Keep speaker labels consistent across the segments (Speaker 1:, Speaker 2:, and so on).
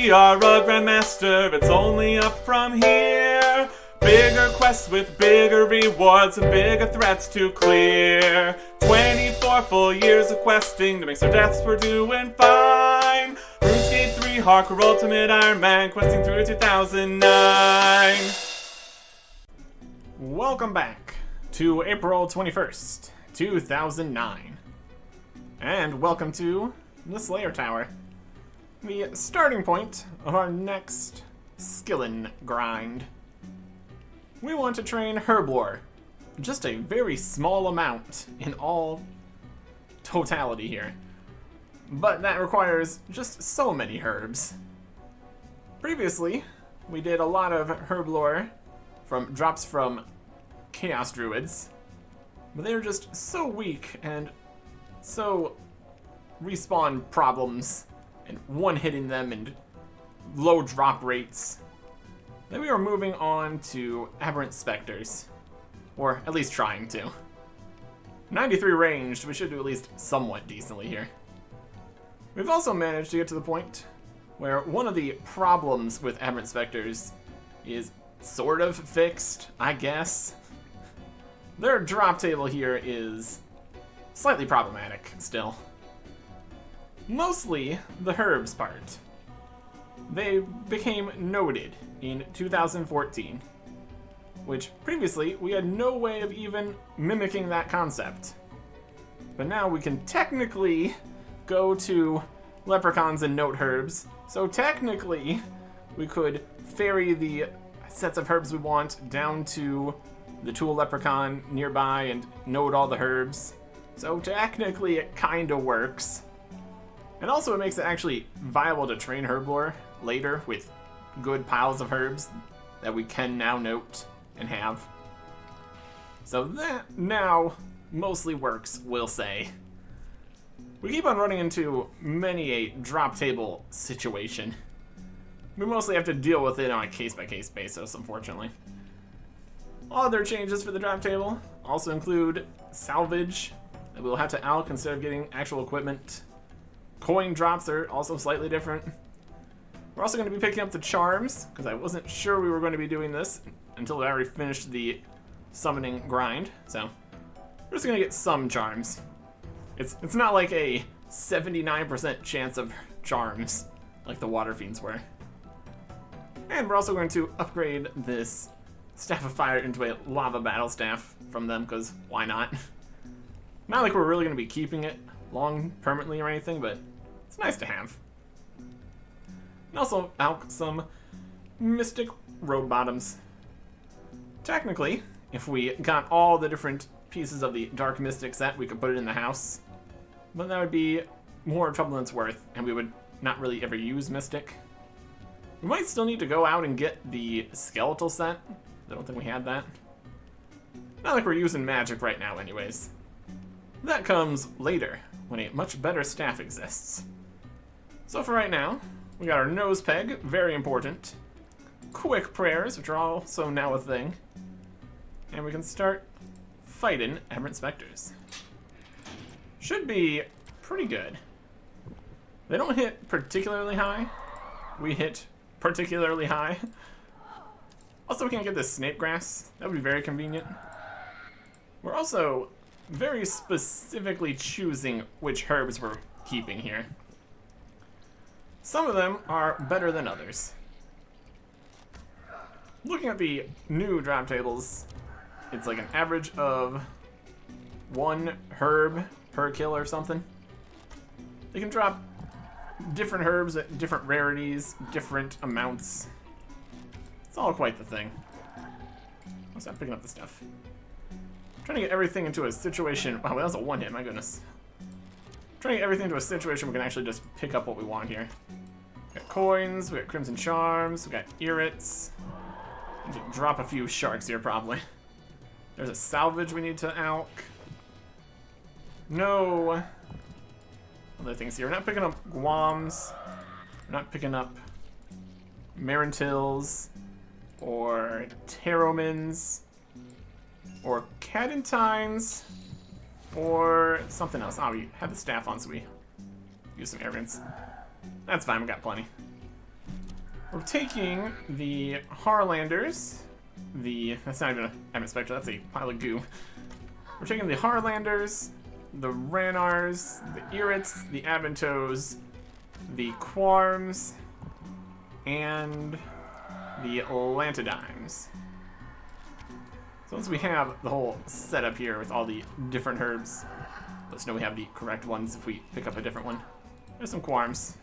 Speaker 1: we are a grandmaster, it's only up from here. Bigger quests with bigger rewards and bigger threats to clear. 24 full years of questing to make our deaths, we're doing fine. RuneScape 3 Hardcore Ultimate Ironman, questing through 2009.
Speaker 2: Welcome back to April 21st, 2009. And welcome to the Slayer Tower, the starting point of our next skillin' grind. We want to train Herblore, just a very small amount in all totality here. But that requires just so many herbs. Previously, we did a lot of Herblore from drops from Chaos Druids, but they were just so weak and so respawn problems and one-hitting them and low drop rates. Then we are moving on to Aberrant Specters, or at least trying to. 93 ranged, we should do at least somewhat decently here. We've also managed to get to the point where one of the problems with Aberrant Specters is sort of fixed, I guess. Their drop table here is slightly problematic still. Mostly the herbs part. They became noted in 2014, which previously we had no way of even mimicking that concept. But now we can technically go to leprechauns and note herbs, so technically we could ferry the sets of herbs we want down to the tool leprechaun nearby and note all the herbs. So technically it kinda works. And also it makes it actually viable to train Herblore later with good piles of herbs that we can now note and have. So that now mostly works, we'll say. We keep on running into many a drop table situation. We mostly have to deal with it on a case-by-case basis, unfortunately. Other changes for the drop table also include salvage that we'll have to alch instead of getting actual equipment. Coin drops are also slightly different. We're also going to be picking up the charms, because I wasn't sure we were going to be doing this until I already finished the summoning grind, so we're just going to get some charms. It's not like a 79% chance of charms, like the Water Fiends were. And we're also going to upgrade this Staff of Fire into a Lava Battle Staff from them, because why not? Not like we're really going to be keeping it long permanently or anything, but it's nice to have. And also alch some Mystic Road Bottoms. Technically, if we got all the different pieces of the Dark Mystic set, we could put it in the house. But that would be more trouble than it's worth, and we would not really ever use Mystic. We might still need to go out and get the Skeletal set. I don't think we had that. Not like we're using magic right now anyways. That comes later, when a much better staff exists. So for right now, we got our nose peg, very important. Quick prayers, which are also now a thing. And we can start fighting Aberrant Specters. Should be pretty good. They don't hit particularly high. We hit particularly high. Also, we can get this snake grass. That would be very convenient. We're also very specifically choosing which herbs we're keeping here. Some of them are better than others. Looking at the new drop tables, it's like an average of 1 herb per kill or something. They can drop different herbs at different rarities, different amounts. It's all quite the thing. I'll stop picking up the stuff. Trying to get everything into a situation. Wow, that was a one-hit, my goodness. Trying to get everything into a situation we can actually just pick up what we want here. We got coins, we got Crimson Charms, we got Irrits. Need to drop a few sharks here, probably. There's a salvage we need to alch. No other things here. We're not picking up Guams. We're not picking up Marintils or Terromins or Cadentines or something else. Oh, we had the staff on, so we use some arrogance. That's fine, we got plenty. We're taking the Harlanders, that's not even an Aberrant Spectre, that's a pile of goo. We're taking the Harlanders, the Ranars, the Irits, the Aventos, the Quarms, and the Lantidimes. So once we have the whole setup here with all the different herbs, let us know we have the correct ones if we pick up a different one. There's some Quarms.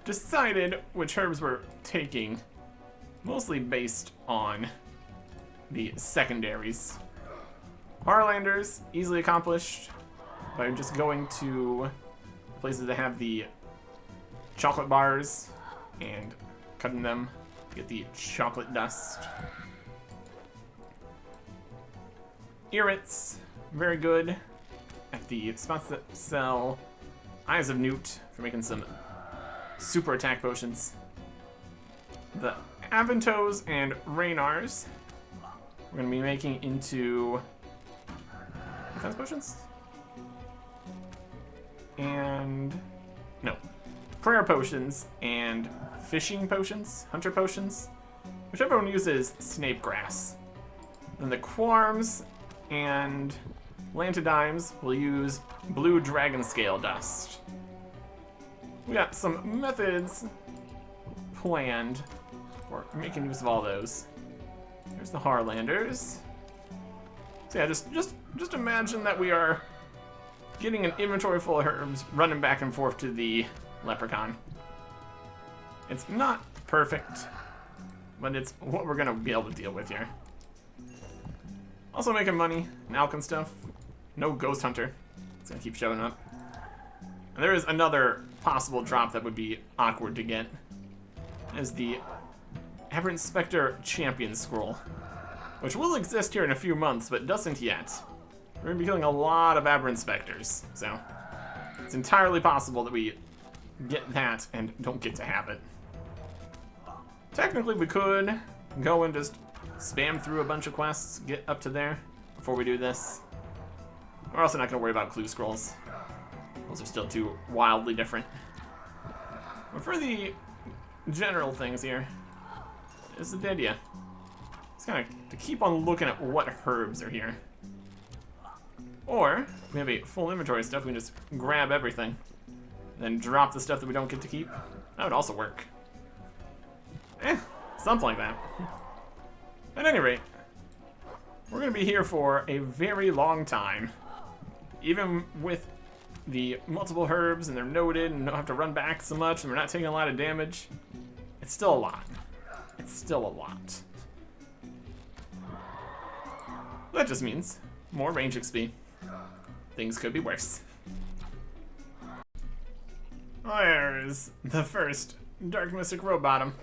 Speaker 2: Decided which herbs we're taking, mostly based on the secondaries. Harlanders, easily accomplished by just going to places that have the chocolate bars and cutting them to get the chocolate dust. Irits, very good at the spots that sell Eyes of Newt for making some super attack potions. The Aventos and Ranars we're going to be making into defense potions? And no, prayer potions and fishing potions, hunter potions, whichever one uses snape grass. Then the Quarms and Lantidimes will use blue dragon scale dust. We got some methods planned for making use of all those. There's the Harlanders. So yeah, just imagine that we are getting an inventory full of herbs, running back and forth to the leprechaun. It's not perfect, but it's what we're gonna be able to deal with here. Also making money, Alchem stuff. No ghost hunter. It's gonna keep showing up. And there is another possible drop that would be awkward to get. Is the Aberrant Spectre Champion Scroll, which will exist here in a few months, but doesn't yet. We're gonna be killing a lot of Aberrant Spectres, so it's entirely possible that we get that and don't get to have it. Technically, we could go and just spam through a bunch of quests, get up to there before we do this. We're also not gonna worry about clue scrolls. Those are still too wildly different. But for the general things here, this is the idea. It's kind of to keep on looking at what herbs are here. Or, if we have a full inventory of stuff, we can just grab everything, then drop the stuff that we don't get to keep. That would also work. Something like that. At any rate, we're going to be here for a very long time. Even with the multiple herbs, and they're noted, and don't have to run back so much, and we're not taking a lot of damage, it's still a lot. It's still a lot. That just means more range XP. Things could be worse. There's the first Dark Mystic Rowbottom.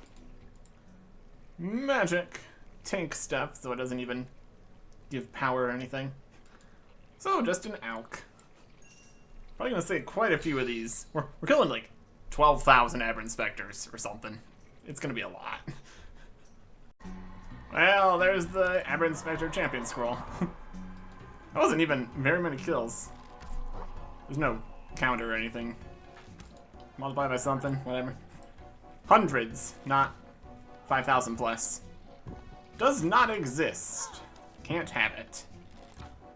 Speaker 2: Magic tank stuff, so it doesn't even give power or anything. So just an alk. Probably gonna say quite a few of these. We're killing like 12,000 Aberrant Spectres or something. It's gonna be a lot. Well, there's the Aberrant Spectre Champion Scroll. That wasn't even very many kills. There's no counter or anything. Multiply by something, whatever. Hundreds, not 5,000 plus. Does not exist. Can't have it.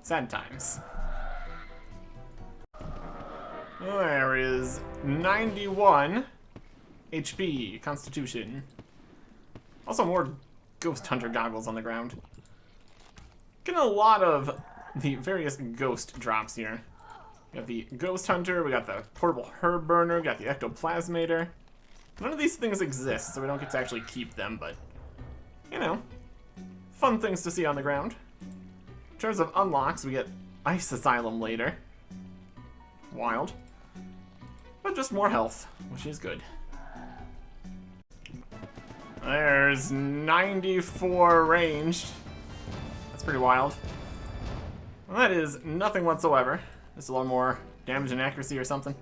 Speaker 2: Sad times. There is 91 HP, Constitution. Also more Ghost Hunter goggles on the ground. Getting a lot of the various ghost drops here. We got the Ghost Hunter, we got the Portable Herb Burner, we got the Ectoplasmator. None of these things exist, so we don't get to actually keep them, but, you know, fun things to see on the ground. In terms of unlocks, we get Ice Asylum later. Wild. But just more health, which is good. There's 94 ranged. That's pretty wild. Well, that is nothing whatsoever. Just a little more damage and accuracy or something.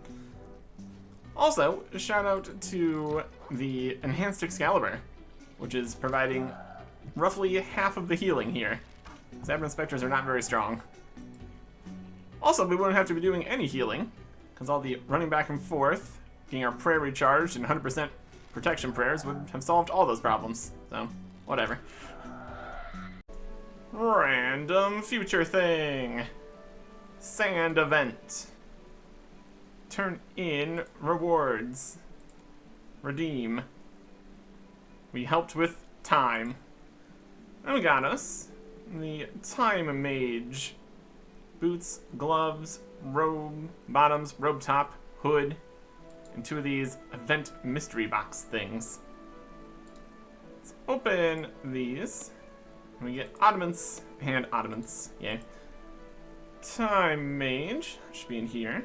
Speaker 2: Also, a shout out to the Enhanced Excalibur, which is providing roughly half of the healing here. Aberrant Spectres are not very strong. Also, we wouldn't have to be doing any healing, because all the running back and forth getting our prayer recharged and 100% protection prayers would have solved all those problems. So, whatever. Random future thing. Sand event. Turn in rewards. Redeem. We helped with time. And we got us the time mage. Boots, gloves, robe, bottoms, robe top, hood, and 2 of these event mystery box things. Let's open these. We get Ottomans and Ottomans. Yay. Time mage should be in here.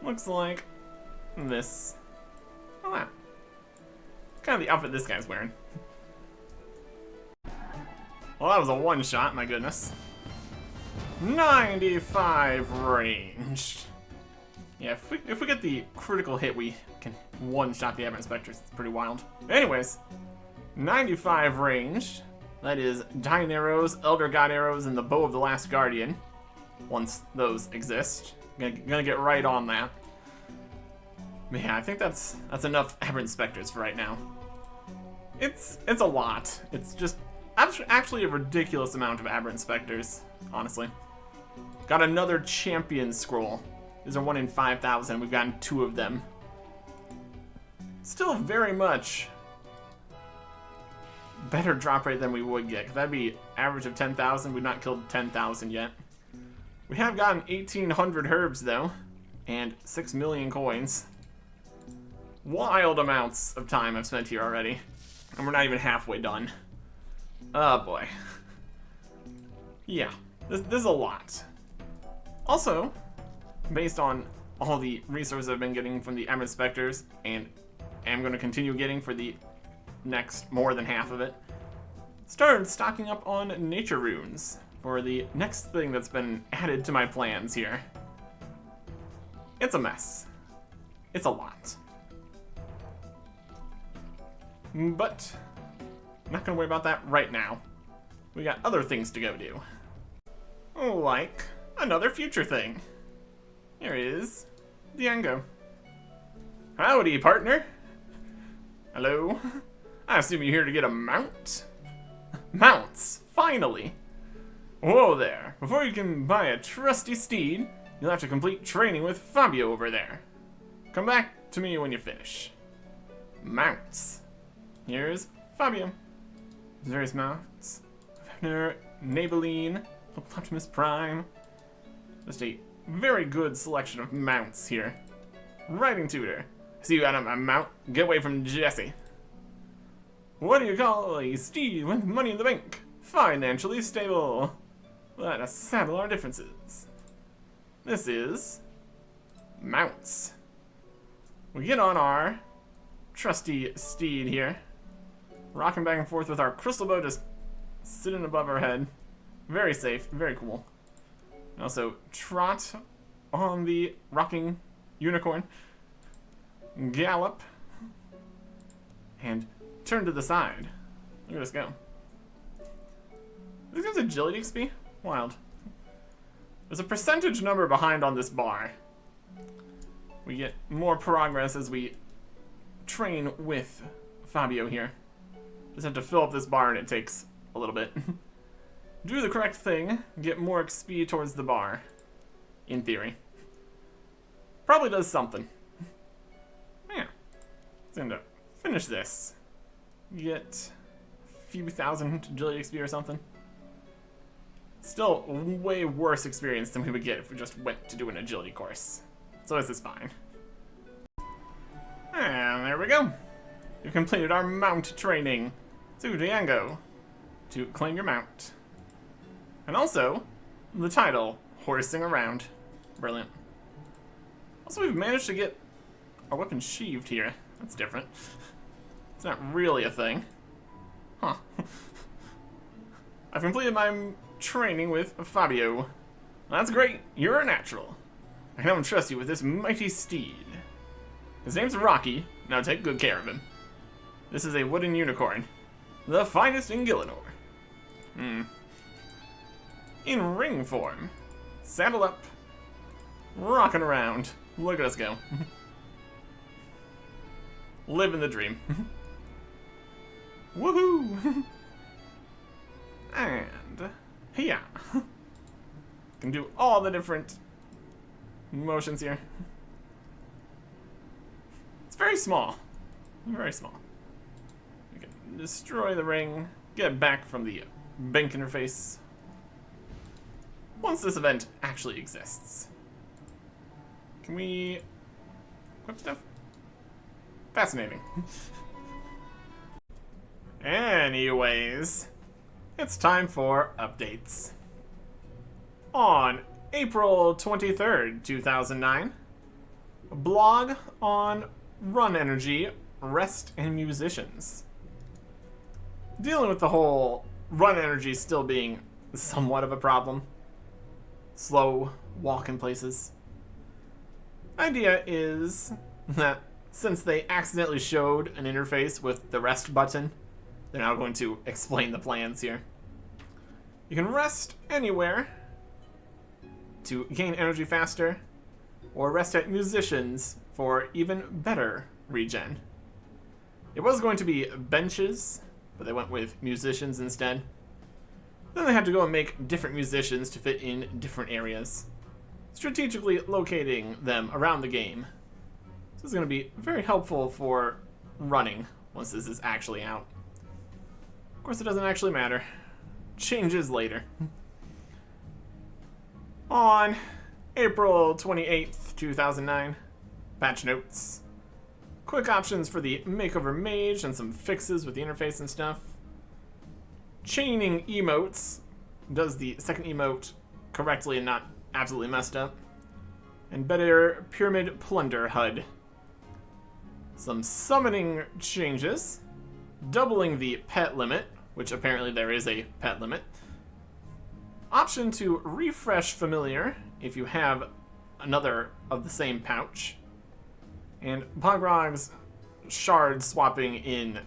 Speaker 2: Looks like this. Oh, wow. Kind of the outfit this guy's wearing. Well, that was a one-shot, my goodness. 95 range. Yeah, if we get the critical hit, we can one-shot the Aberrant Spectres. It's pretty wild. Anyways, 95 range. That is Dying Arrows, Elder God Arrows, and the Bow of the Last Guardian. Once those exist. Gonna get right on that. But yeah, I think that's enough Aberrant Spectres for right now. It's a lot. It's just actually a ridiculous amount of Aberrant Spectres, honestly. Got another Champion Scroll. These are 1 in 5,000. We've gotten 2 of them. Still very much better drop rate than we would get, because that'd be average of 10,000. We've not killed 10,000 yet. We have gotten 1,800 herbs, though, and 6 million coins. Wild amounts of time I've spent here already, and we're not even halfway done. Oh boy. Yeah, this is a lot. Also, based on all the resources I've been getting from the Aberrant Spectres, and am going to continue getting for the next more than half of it, started stocking up on nature runes for the next thing that's been added to my plans here. It's a mess. It's a lot. But I'm not going to worry about that right now. We got other things to go do. Like another future thing. Here is Diango. Howdy, partner. Hello. I assume you're here to get a mount? Mounts, finally. Whoa there. Before you can buy a trusty steed, you'll have to complete training with Fabio over there. Come back to me when you finish. Mounts. Here's Fabio. There's various mounts. Nabeline, Optimus Prime. Just a very good selection of mounts here. Riding tutor. See you got a mount. Get away from Jesse. What do you call a steed with money in the bank? Financially stable. Let us settle our differences. This is mounts. We get on our trusty steed here, rocking back and forth with our crystal bow just sitting above our head. Very safe, very cool. And also trot on the rocking unicorn, gallop, and turn to the side. Look at us go. This gives agility XP? Wild. There's a percentage number behind on this bar. We get more progress as we train with Fabio here. Just have to fill up this bar and it takes a little bit. Do the correct thing, get more XP towards the bar. In theory. Probably does something. Yeah. Let's end up finish this. Get a few thousand agility XP or something. Still way worse experience than we would get if we just went to do an agility course. So this is fine. And there we go. We've completed our mount training. To Diango to claim your mount. And also, the title, Horsing Around. Brilliant. Also, we've managed to get our weapon sheathed here. That's different. It's not really a thing. Huh. I've completed my training with Fabio. That's great. You're a natural. I can trust you with this mighty steed. His name's Rocky. Now take good care of him. This is a wooden unicorn. The finest in Gillinor. In ring form. Saddle up. rocking around. Look at us go. Living the dream. Woohoo! And yeah, can do all the different motions here. It's very small, very small. We can destroy the ring, get back from the bank interface once this event actually exists. Can we equip stuff? Fascinating. Anyways, it's time for updates. On April 23rd, 2009, a blog on Run Energy, Rest, and Musicians. Dealing with the whole Run Energy still being somewhat of a problem. Slow walk in places. Idea is that since they accidentally showed an interface with the rest button, they're now going to explain the plans here. You can rest anywhere to gain energy faster, or rest at musicians for even better regen. It was going to be benches, but they went with musicians instead. Then they had to go and make different musicians to fit in different areas, strategically locating them around the game. This is going to be very helpful for running once this is actually out. Of course, it doesn't actually matter. Changes later. On April 28th, 2009, patch notes. Quick options for the Makeover Mage and some fixes with the interface and stuff. Chaining emotes does the second emote correctly and not absolutely messed up. And better Pyramid Plunder HUD. Some summoning changes. Doubling the pet limit, which apparently there is a pet limit. Option to refresh familiar if you have another of the same pouch. And Pogrog's shard swapping in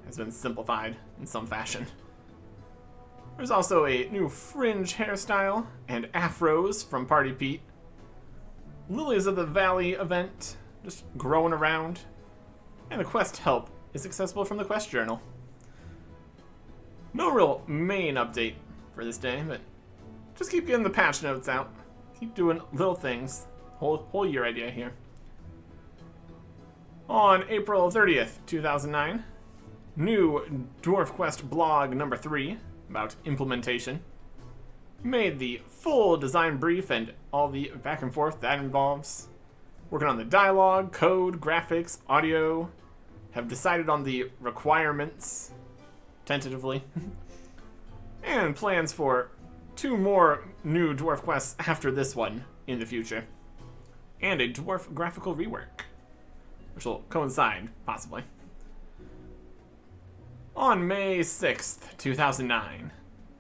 Speaker 2: has been simplified in some fashion. There's also a new fringe hairstyle and afros from Party Pete. Lilies of the Valley event, just growing around. And the quest help is accessible from the quest journal. No real main update for this day, but just keep getting the patch notes out. Keep doing little things. Whole year idea here. On April 30th, 2009, new Dwarf Quest blog number 3 about implementation. Made the full design brief and all the back and forth that involves. Working on the dialogue, code, graphics, audio. Have decided on the requirements, tentatively. And plans for 2 more new Dwarf Quests after this one in the future. And a Dwarf graphical rework, which will coincide, possibly. On May 6th, 2009,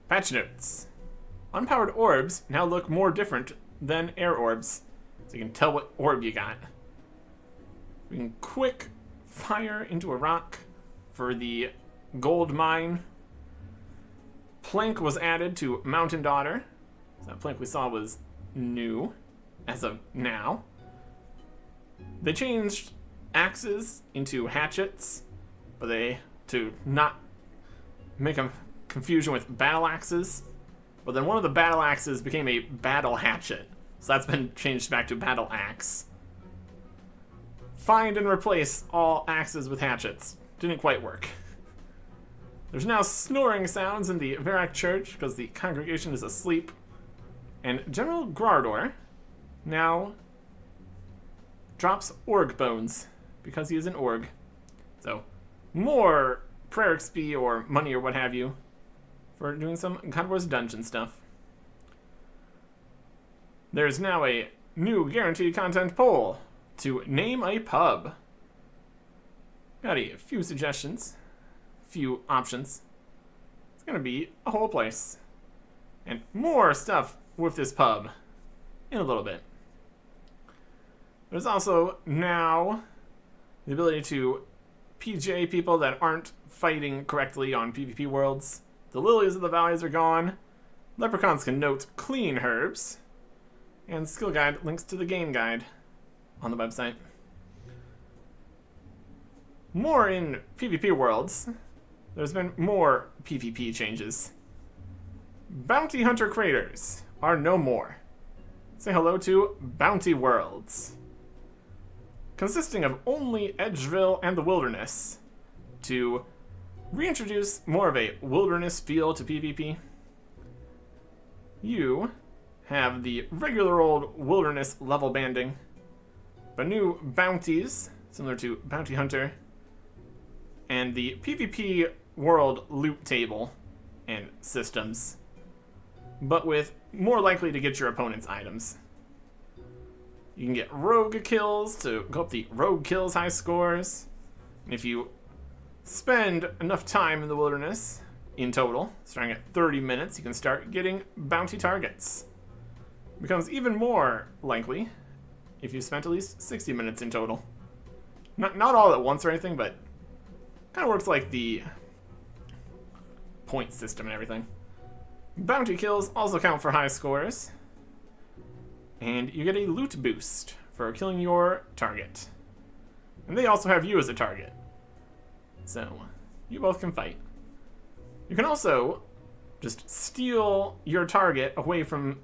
Speaker 2: patch notes. Unpowered orbs now look more different than air orbs, so you can tell what orb you got. We can quick fire into a rock for the gold mine. Plank was added to Mountain Daughter. So that plank we saw was new as of now. They changed axes into hatchets, but to not make a confusion with battle axes. But then one of the battle axes became a battle hatchet, so that's been changed back to battle axe. Find and replace all axes with hatchets. Didn't quite work. There's now snoring sounds in the Verak Church because the congregation is asleep. And General Grardor now drops org bones because he is an org. So, more prayer XP or money or what have you for doing some God of War's dungeon stuff. There's now a new guaranteed content poll to name a pub. Got a few suggestions, few options. It's gonna be a whole place. And more stuff with this pub in a little bit. There's also now the ability to PJ people that aren't fighting correctly on PvP worlds. The lilies of the valleys are gone. Leprechauns can note clean herbs. and skill guide links to the game guide on the website. More in PvP worlds. There's been more PvP changes. Bounty Hunter craters are no more. Say hello to Bounty Worlds, consisting of only Edgeville and the Wilderness, to reintroduce more of a wilderness feel to PvP. You have the regular old wilderness level banding, but new bounties, similar to Bounty Hunter, and the PvP world loot table and systems, but with more likely to get your opponent's items. You can get rogue kills to go up the rogue kills high scores, and if you spend enough time in the wilderness, in total, starting at 30 minutes, you can start getting bounty targets. It becomes even more likely if you spent at least 60 minutes in total. Not all at once or anything, but kind of works like the point system and everything. Bounty kills also count for high scores, and you get a loot boost for killing your target. And they also have you as a target, so you both can fight. You can also just steal your target away from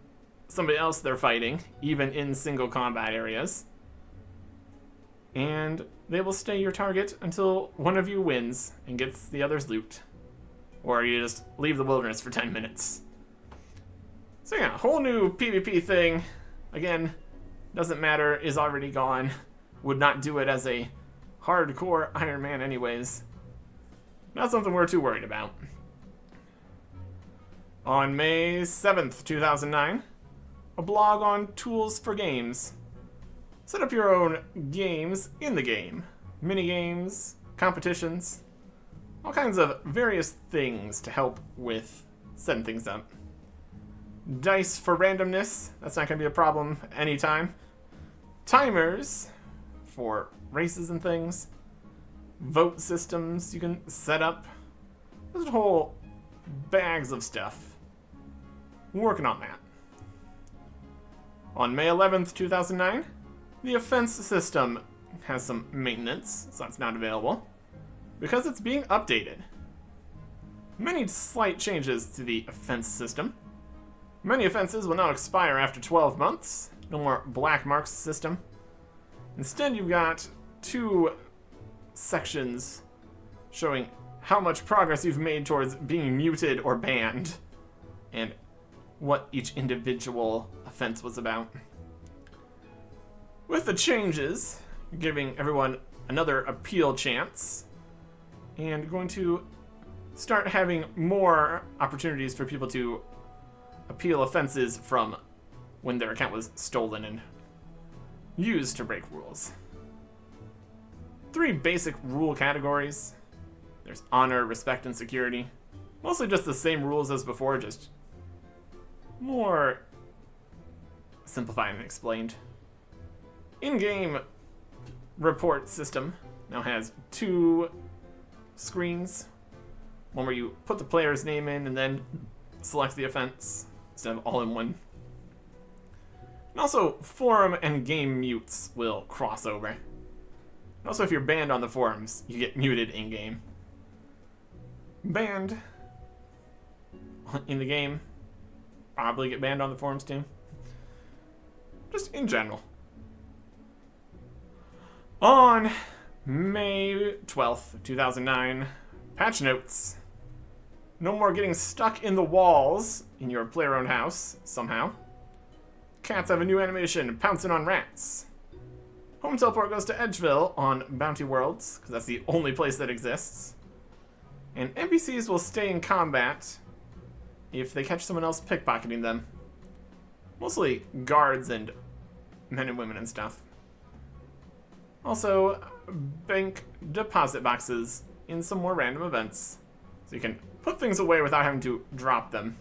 Speaker 2: somebody else they're fighting, even in single combat areas, and they will stay your target until one of you wins and gets the other's loot. Or you just leave the wilderness for 10 minutes. So yeah, whole new PvP thing. Again, doesn't matter, is already gone. Would not do it as a hardcore Ironman anyways. Not something we're too worried about. On May 7th, 2009, a blog on tools for games. Set up your own games in the game. Mini-games, competitions, all kinds of various things to help with setting things up. Dice for randomness, that's not going to be a problem anytime. Timers for races and things. Vote systems you can set up. There's a whole bags of stuff. We're working on that. On May 11th, 2009, the offense system has some maintenance, so that's not available, because it's being updated. Many slight changes to the offense system. Many offenses will now expire after 12 months. No more black marks system. Instead, you've got 2 sections showing how much progress you've made towards being muted or banned, and what each individual offense was about. With the changes, giving everyone another appeal chance, and going to start having more opportunities for people to appeal offenses from when their account was stolen and used to break rules. 3 basic rule categories. There's honor, respect, and security. Mostly just the same rules as before, just more simplified and explained. In-game report system now has 2 screens. One where you put the player's name in and then select the offense instead of all in one. And also, forum and game mutes will cross over. And also, if you're banned on the forums, you get muted in-game. Banned in the game, probably get banned on the forums too. Just in general. On May 12th, 2009, patch notes. No more getting stuck in the walls in your player-owned house, somehow. Cats have a new animation, pouncing on rats. Home teleport goes to Edgeville on Bounty Worlds, because that's the only place that exists. And NPCs will stay in combat if they catch someone else pickpocketing them. Mostly guards and men and women and stuff. Also, bank deposit boxes in some more random events. So you can put things away without having to drop them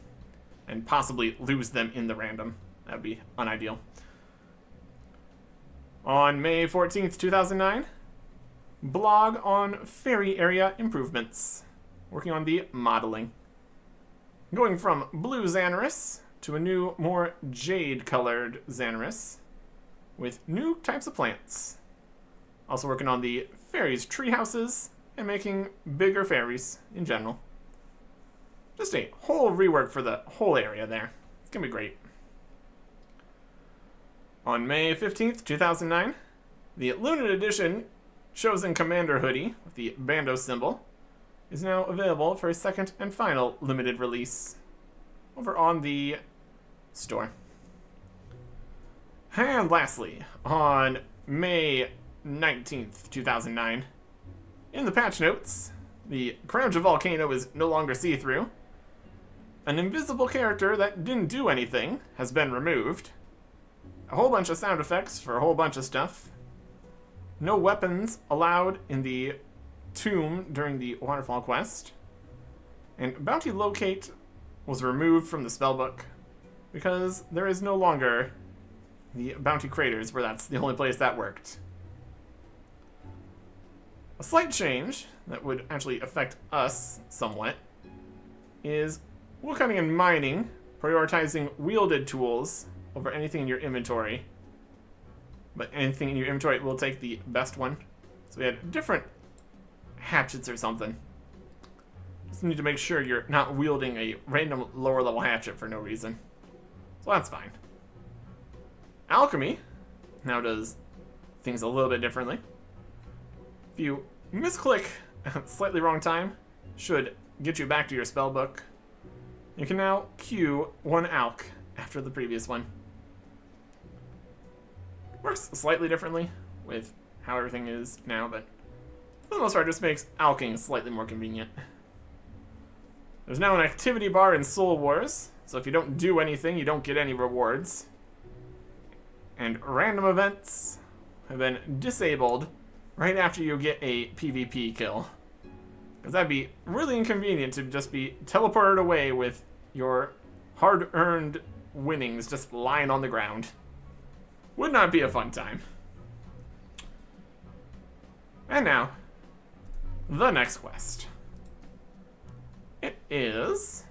Speaker 2: and possibly lose them in the random. That would be unideal. On May 14th, 2009, blog on ferry area improvements. Working on the modeling. Going from blue Xanaris to a new, more jade-colored Xanaris with new types of plants. Also working on the fairies' tree houses and making bigger fairies in general. Just a whole rework for the whole area there. It's gonna be great. On May 15th, 2009, the limited edition Chosen Commander hoodie with the Bando symbol is now available for a second and final limited release over on the store. And lastly, on May 19th, 2009, in the patch notes, the Crown Volcano is no longer see-through. An invisible character that didn't do anything has been removed. A whole bunch of sound effects for a whole bunch of stuff. No weapons allowed in the tomb during the waterfall quest. And Bounty Locate was removed from the spellbook because there is no longer the Bounty Craters where that's the only place that worked. A slight change that would actually affect us somewhat is woodcutting and mining, prioritizing wielded tools over anything in your inventory. But anything in your inventory will take the best one. So we had different hatchets or something. Just need to make sure you're not wielding a random lower level hatchet for no reason. So that's fine. Alchemy now does things a little bit differently. If you misclick at slightly wrong time, should get you back to your spellbook. You can now queue one alch after the previous one. Works slightly differently with how everything is now, but for the most part, just makes alching slightly more convenient. There's now an activity bar in Soul Wars, so if you don't do anything, you don't get any rewards. And random events have been disabled right after you get a PvP kill. Because that'd be really inconvenient to just be teleported away with your hard-earned winnings just lying on the ground. Would not be a fun time. And now, the next quest. It is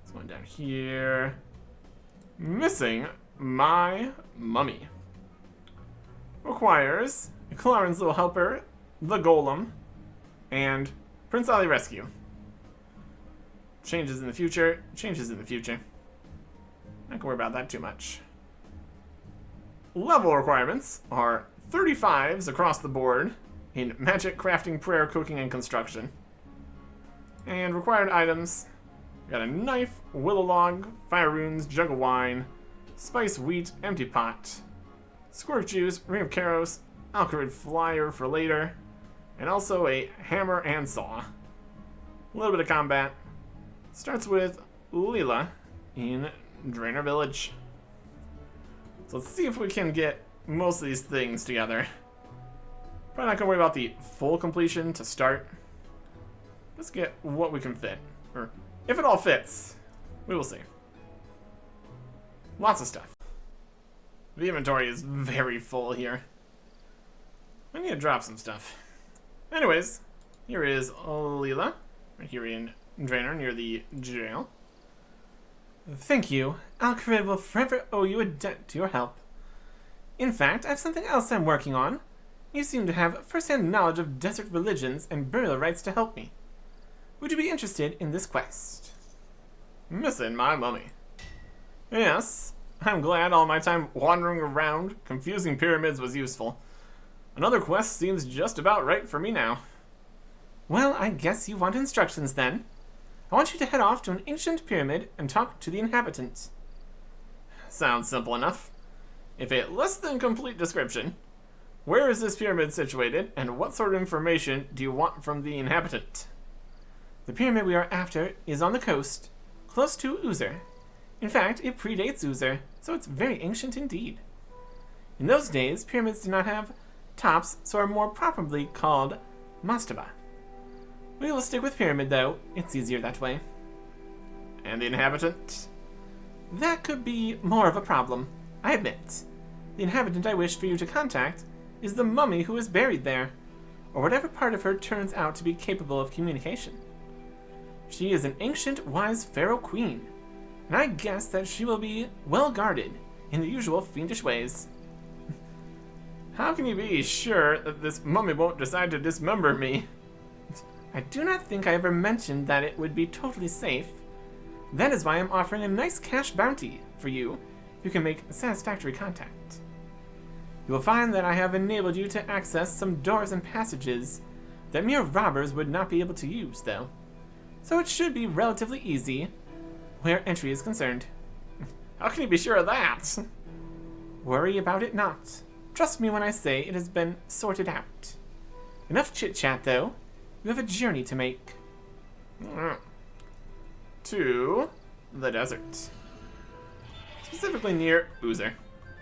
Speaker 2: this one down here. Missing my mummy. Requires Claren's little helper, the Golem, and Prince Ali Rescue. Changes in the future, changes in the future. Not gonna worry about that too much. Level requirements are 35s across the board in magic, crafting, prayer, cooking, and construction. And required items, we got a knife, willow log, fire runes, jug of wine, spice wheat, empty pot, squirt juice, ring of Karos, Alcarid flyer for later, and also a hammer and saw. A little bit of combat. Starts with Leela in Draenor Village. So let's see if we can get most of these things together. Probably not gonna worry about the full completion to start. Let's get what we can fit. Or if it all fits, we will see. Lots of stuff. The inventory is very full here. I need to drop some stuff. Anyways, here is Leela, right here in Draenor near the jail. Thank you. Alcarid will forever owe you a debt to your help. In fact, I have something else I'm working on. You seem to have first-hand knowledge of desert religions and burial rites to help me. Would you be interested in this quest? Missing my mummy. Yes, I'm glad all my time wandering around confusing pyramids was useful. Another quest seems just about right for me now. Well, I guess you want instructions then. I want you to head off to an ancient pyramid and talk to the inhabitants. Sounds simple enough. If a less than complete description, where is this pyramid situated, and what sort of information do you want from the inhabitant? The pyramid we are after is on the coast, close to Uzer. In fact, it predates Uzer, so it's very ancient indeed. In those days, pyramids did not have tops, so are more properly called mastaba. We will stick with pyramid, though. It's easier that way. And the inhabitant? That could be more of a problem, I admit. The inhabitant I wish for you to contact is the mummy who is buried there, or whatever part of her turns out to be capable of communication. She is an ancient, wise pharaoh queen. and I guess that she will be well guarded in the usual fiendish ways. How can you be sure that this mummy won't decide to dismember me? I do not think I ever mentioned that it would be totally safe. That is why I'm offering a nice cash bounty for you if you can make satisfactory contact. You will find that I have enabled you to access some doors and passages that mere robbers would not be able to use, though. So it should be relatively easy where entry is concerned.
Speaker 1: How can you be sure of that?
Speaker 2: Worry about it not. Trust me when I say it has been sorted out. Enough chit-chat, though. You have a journey to make.
Speaker 1: To the desert. Specifically near Uzer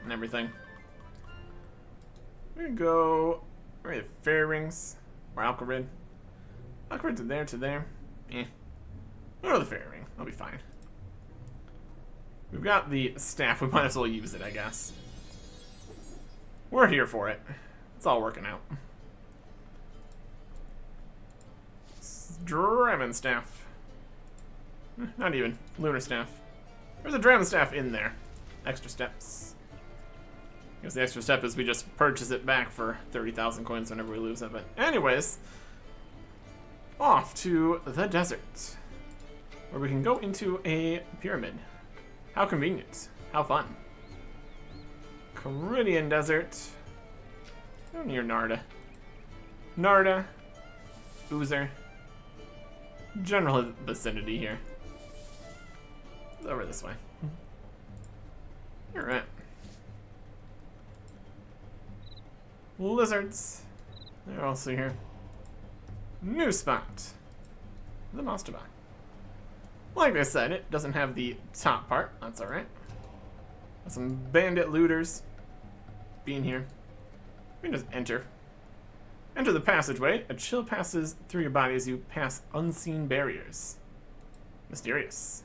Speaker 1: and everything. We're gonna go where are the fairy rings? Or Alcarid. Alcarid to there. Or the fairy ring. I'll be fine. We've got the staff, we might as well use it, I guess. We're here for it. It's all working out. Dragon staff. Not even. Lunar staff. There's a dragon staff in there. Extra steps. I guess the extra step is we just purchase it back for 30,000 coins whenever we lose it. But anyways, off to the desert, where we can go into a pyramid. How convenient. How fun. Caridian Desert. Oh, near Narda. Narda. Uzer. General vicinity here. Over this way. Alright. Lizards. They're also here. New spot. The Monster Box. Like I said, it doesn't have the top part. That's alright. Got some bandit looters being here. We can just enter. Enter the passageway. A chill passes through your body as you pass unseen barriers. Mysterious.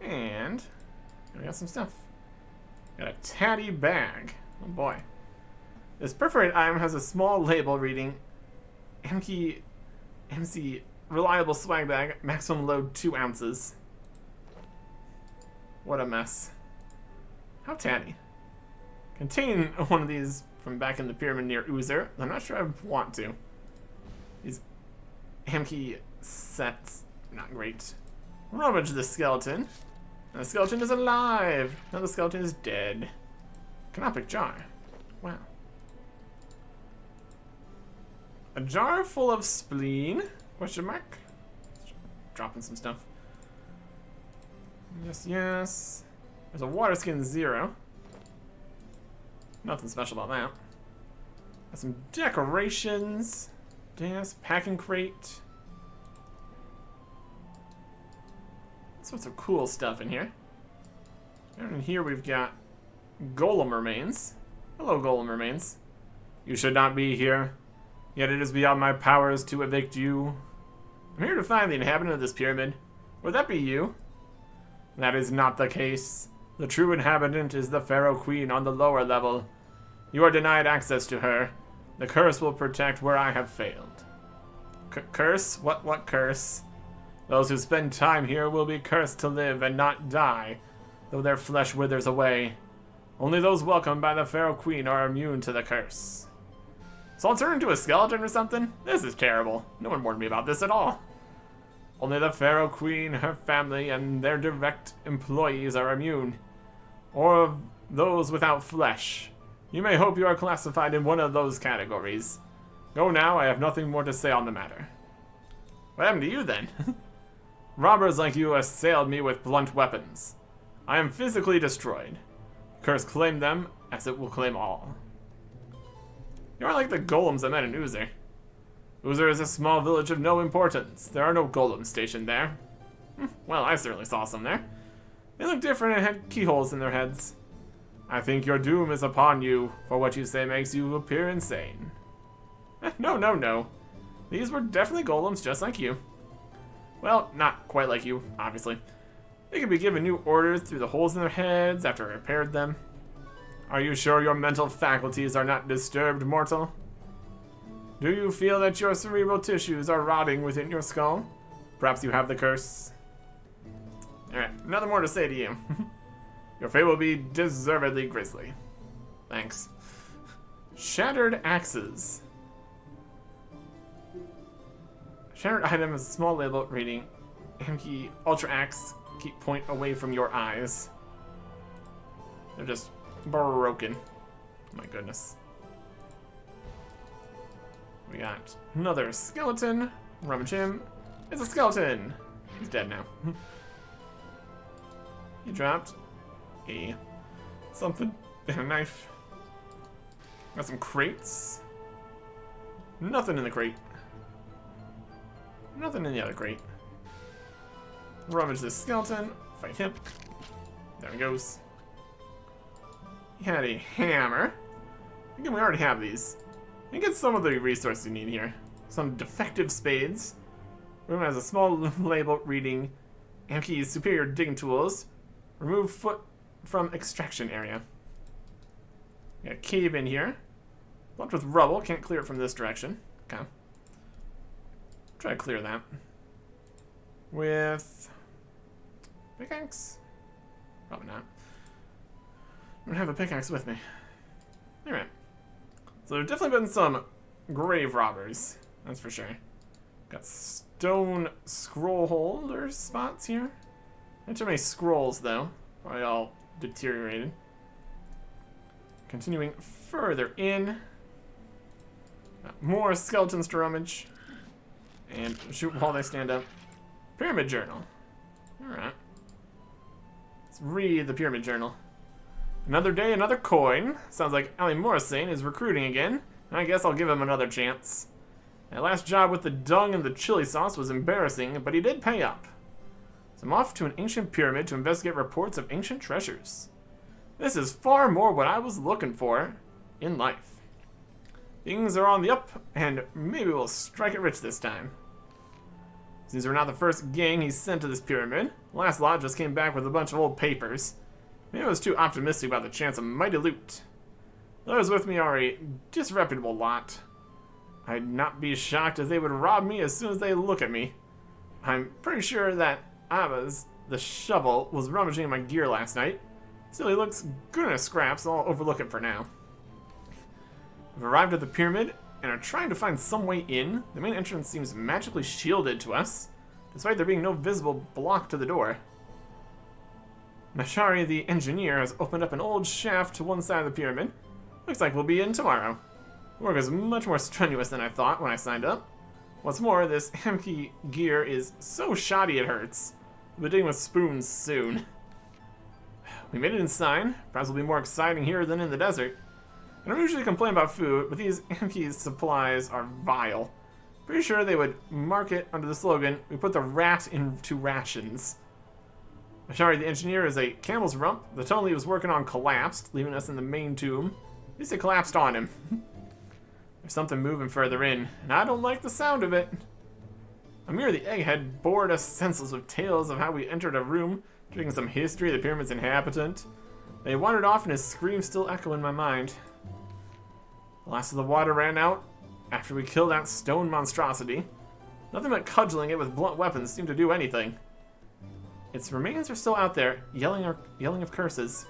Speaker 1: And we got some stuff. Got a tatty bag. Oh boy. This perforated item has a small label reading MC Reliable Swag Bag, maximum load 2 ounces. What a mess. How tatty. Contain one of these from back in the pyramid near Uzer. I'm not sure I want to. These Hamkey sets, not great. Rummage the skeleton. And the skeleton is alive. Now the skeleton is dead. Canopic jar. Wow. A jar full of spleen? Question mark? Dropping some stuff. Yes. There's a water skin 0. Nothing special about that. Got some decorations. Yes, packing crate. Sorts of cool stuff in here. And in here we've got golem remains. Hello, golem remains. You should not be here. Yet it is beyond my powers to evict you. I'm here to find the inhabitant of this pyramid. Would that be you? That is not the case. The true inhabitant is the Pharaoh Queen on the lower level. You are denied access to her. The curse will protect where I have failed. Curse? What curse? Those who spend time here will be cursed to live and not die, though their flesh withers away. Only those welcomed by the Pharaoh Queen are immune to the curse. So I'll turn into a skeleton or something? This is terrible. No one warned me about this at all. Only the Pharaoh Queen, her family, and their direct employees are immune. Or those without flesh. You may hope you are classified in one of those categories. Go now, I have nothing more to say on the matter. What happened to you then? Robbers like you assailed me with blunt weapons. I am physically destroyed. Curse claimed them, as it will claim all. You are like the golems I met in Uzer. Uzer is a small village of no importance. There are no golems stationed there. Well, I certainly saw some there. They look different and had keyholes in their heads. I think your doom is upon you, for what you say makes you appear insane. No. These were definitely golems just like you. Well, not quite like you, obviously. They could be given new orders through the holes in their heads after I repaired them. Are you sure your mental faculties are not disturbed, mortal? Do you feel that your cerebral tissues are rotting within your skull? Perhaps you have the curse.
Speaker 2: Alright, nothing more to say to you. Your fate will be deservedly grisly. Thanks. Shattered axes. Shattered item is a small label reading Amki Ultra Axe. Keep point away from your eyes. They're just broken. Oh my goodness. We got another skeleton. Rummage him. It's a skeleton. He's dead now. He dropped a something and a knife. Got some crates. Nothing in the crate. Nothing in the other crate. Rummage this skeleton. Fight him. There he goes. He had a hammer. Again, we already have these. You get some of the resources you need here. Some defective spades. Room has a small label reading Amki's superior digging tools. Remove foot from extraction area. We got a cave in here. Blocked with rubble. Can't clear it from this direction. Okay. Try to clear that. With pickaxe? Probably not. I don't have a pickaxe with me. Alright. So there's definitely been some grave robbers. That's for sure. Got stone scroll holder spots here. Not too many scrolls though. Probably all deteriorated. Continuing further in. Got more skeletons to rummage. And shoot while they stand up. Pyramid journal. Alright. Let's read the pyramid journal. Another day, another coin. Sounds like Ali Morrison is recruiting again. I guess I'll give him another chance. My last job with the dung and the chili sauce was embarrassing, but he did pay up. So I'm off to an ancient pyramid to investigate reports of ancient treasures. This is far more what I was looking for in life. Things are on the up, and maybe we'll strike it rich this time. Since we're not the first gang he's sent to this pyramid, the last lot just came back with a bunch of old papers. Maybe I was too optimistic about the chance of mighty loot. Those with me are a disreputable lot. I'd not be shocked if they would rob me as soon as they look at me. I'm pretty sure that Abba's, the shovel, was rummaging in my gear last night. Still, he looks good in his scraps, so I'll overlook it for now. We've arrived at the pyramid and are trying to find some way in. The main entrance seems magically shielded to us, despite there being no visible block to the door. Mashari, the engineer, has opened up an old shaft to one side of the pyramid. Looks like we'll be in tomorrow. The work is much more strenuous than I thought when I signed up. What's more, this Hamki gear is so shoddy it hurts. We'll be digging with spoons soon. We made it inside. Perhaps it'll be more exciting here than in the desert. I don't usually complain about food, but these Hamki supplies are vile. Pretty sure they would mark it under the slogan, "We put the rat into rations." Mashari, the engineer, is a camel's rump. The tunnel he was working on collapsed, leaving us in the main tomb. At least it collapsed on him. There's something moving further in, and I don't like the sound of it. Amir the egghead bored us senseless with tales of how we entered a room, drinking some history of the pyramid's inhabitant. They wandered off, and his screams still echo in my mind. The last of the water ran out after we killed that stone monstrosity. Nothing but cudgeling it with blunt weapons seemed to do anything. Its remains are still out there, yelling of curses.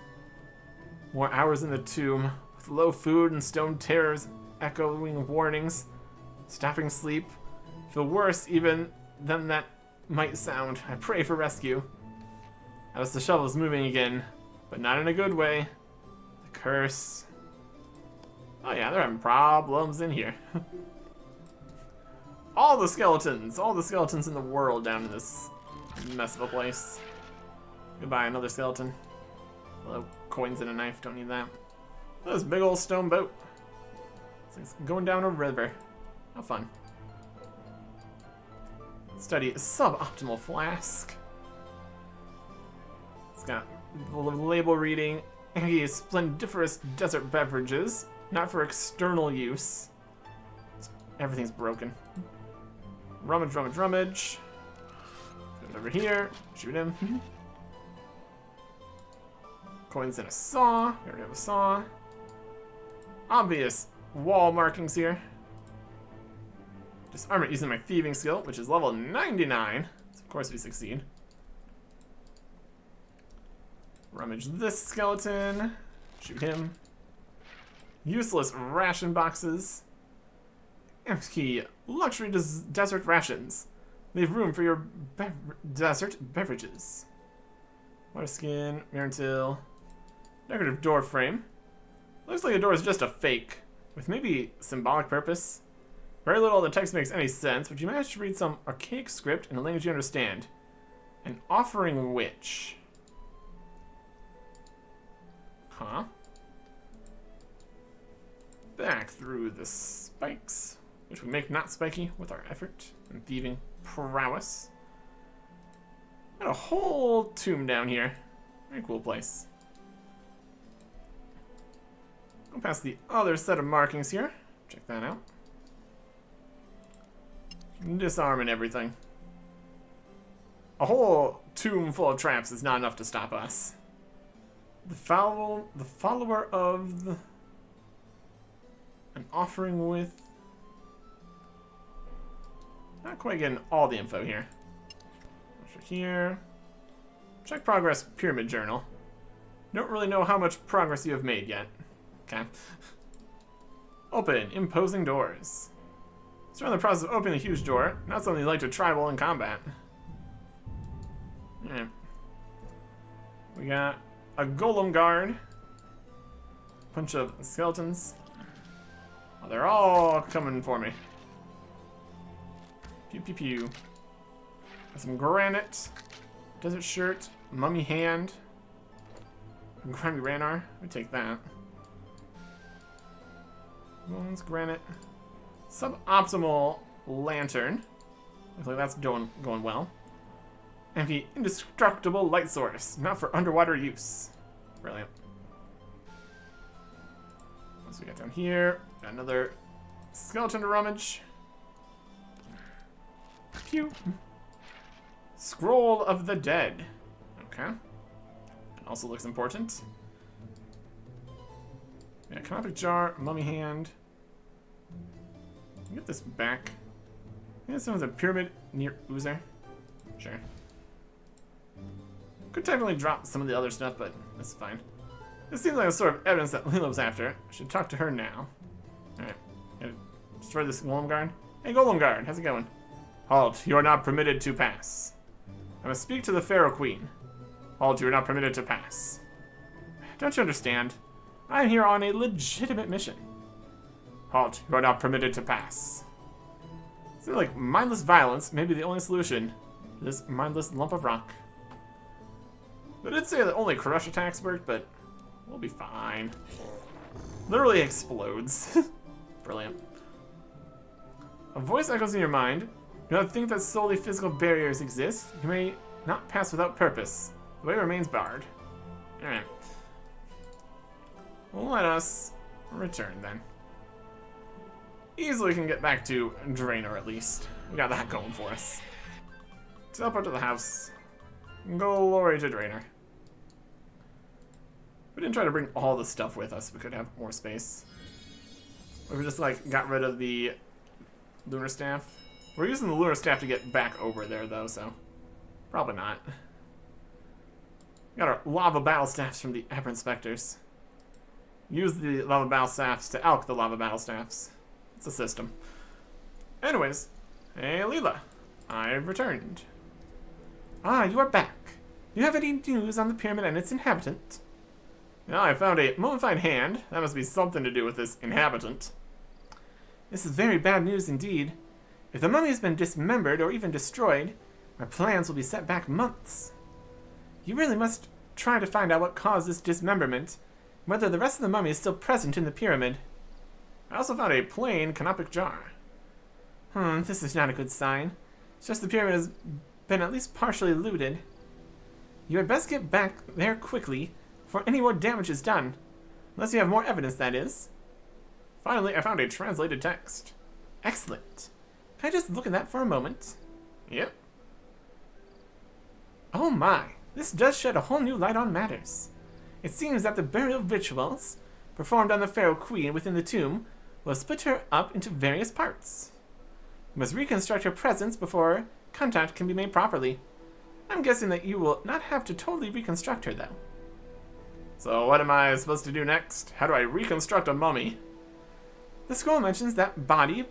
Speaker 2: More hours in the tomb, with low food and stone terrors echoing warnings. Stopping sleep. Feel worse even than that might sound. I pray for rescue. As the shovel is moving again, but not in a good way. The curse. Oh yeah, they're having problems in here. all the skeletons in the world down in this mess of a place. Goodbye, another skeleton. Hello, coins and a knife, don't need that. Look at this big old stone boat. It's going down a river. How fun. Study suboptimal flask. It's got a label reading, splendiferous desert beverages, not for external use. Everything's broken. Rummage, rummage, rummage. Go over here, shoot him. Coins and a saw. We already have a saw. Obvious wall markings here. Disarm it using my thieving skill, which is level 99. So of course we succeed. Rummage this skeleton. Shoot him. Useless ration boxes. Empty luxury desert rations. Leave room for your desert beverages. Water skin, mirror till. Decorative door frame. Looks like the door is just a fake, with maybe symbolic purpose. Very little of the text makes any sense, but you managed to read some archaic script in a language you understand. An offering witch. Huh? Back through the spikes, which we make not spiky with our effort and thieving prowess. Got a whole tomb down here. Very cool place. Go past the other set of markings here. Check that out. Disarm and everything. A whole tomb full of traps is not enough to stop us. The follower of an offering with. Not quite getting all the info here. Here. Check progress pyramid journal. Don't really know how much progress you have made yet. Okay. Open imposing doors. Start the process of opening a huge door. Not something you like to try while in combat. Alright. We got a golem guard. Bunch of skeletons. Oh, they're all coming for me. Pew pew pew. Got some granite. Desert shirt. Mummy hand. Grimy ranar. We take that. Bones, granite. Suboptimal lantern. Looks like that's going well. And the indestructible light source, not for underwater use. Brilliant. Once we get down here, got another skeleton to rummage. Pew. Scroll of the Dead. Okay. It also looks important. Yeah, canopic jar, mummy hand. Get this back. I think this one's a pyramid near Uzer. Sure. Could technically drop some of the other stuff, but that's fine. This seems like a sort of evidence that Lila was after. I should talk to her now. Alright. Gotta destroy this golem guard. Hey, golem guard, how's it going? Halt, you are not permitted to pass. I must speak to the Pharaoh Queen. Halt, you are not permitted to pass. Don't you understand? I am here on a legitimate mission. Halt, you are not permitted to pass. Seems like mindless violence may be the only solution to this mindless lump of rock. They did say that only crush attacks work, but we'll be fine. Literally explodes. Brilliant. A voice echoes in your mind. Do not think that solely physical barriers exist. You may not pass without purpose. The way remains barred. Alright. Well, let us return then. Easily can get back to Draenor at least. We got that going for us. Teleport to the house. Glory to Draenor. We didn't try to bring all the stuff with us. We could have more space. We just like got rid of the lunar staff. We're using the lunar staff to get back over there though, so probably not. Got our lava battle staffs from the aberrant specters. Use the lava battle staffs to alch the lava battle staffs. It's a system. Anyways, hey Leela, I've returned. Ah, you are back. Do you have any news on the pyramid and its inhabitant? Now I found a mummified hand. That must be something to do with this inhabitant. This is very bad news indeed. If the mummy has been dismembered or even destroyed, our plans will be set back months. You really must try to find out what caused this dismemberment, and whether the rest of the mummy is still present in the pyramid. I also found a plain canopic jar. This is not a good sign. It's just the pyramid has been at least partially looted. You had best get back there quickly before any more damage is done. Unless you have more evidence, that is. Finally, I found a translated text. Excellent. Can I just look at that for a moment? Yep. Oh my, this does shed a whole new light on matters. It seems that the burial rituals performed on the Pharaoh Queen within the tomb will split her up into various parts. You must reconstruct her presence before contact can be made properly. I'm guessing that you will not have to totally reconstruct her, though. So what am I supposed to do next? How do I reconstruct a mummy? The scroll mentions that body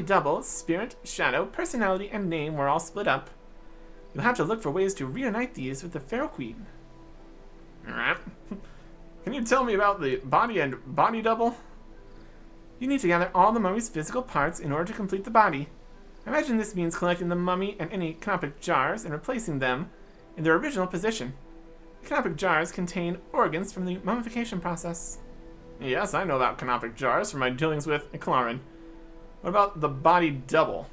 Speaker 2: double, spirit, shadow, personality, and name were all split up. You'll have to look for ways to reunite these with the Pharaoh Queen. Alright. Can you tell me about the body and body double? You need to gather all the mummy's physical parts in order to complete the body. I imagine this means collecting the mummy and any canopic jars and replacing them in their original position. The canopic jars contain organs from the mummification process. Yes, I know about canopic jars from my dealings with Eclarin. What about the body double?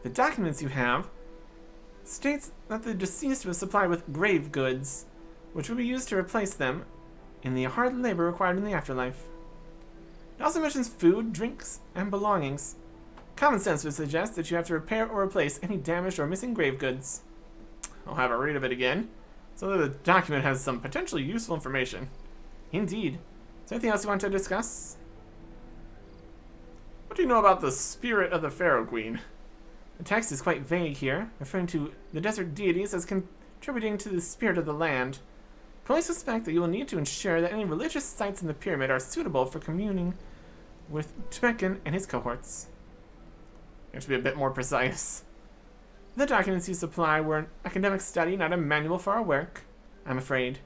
Speaker 2: The documents you have states that the deceased was supplied with grave goods, which would be used to replace them in the hard labor required in the afterlife. It also mentions food, drinks, and belongings. Common sense would suggest that you have to repair or replace any damaged or missing grave goods. I'll have a read of it again, so that the document has some potentially useful information. Indeed. Is there anything else you want to discuss? What do you know about the spirit of the Pharaoh Queen? The text is quite vague here, referring to the desert deities as contributing to the spirit of the land. I only suspect that you will need to ensure that any religious sites in the pyramid are suitable for communing with Tmekin and his cohorts. You have to be a bit more precise. The documents you supply were an academic study, not a manual for our work, I'm afraid.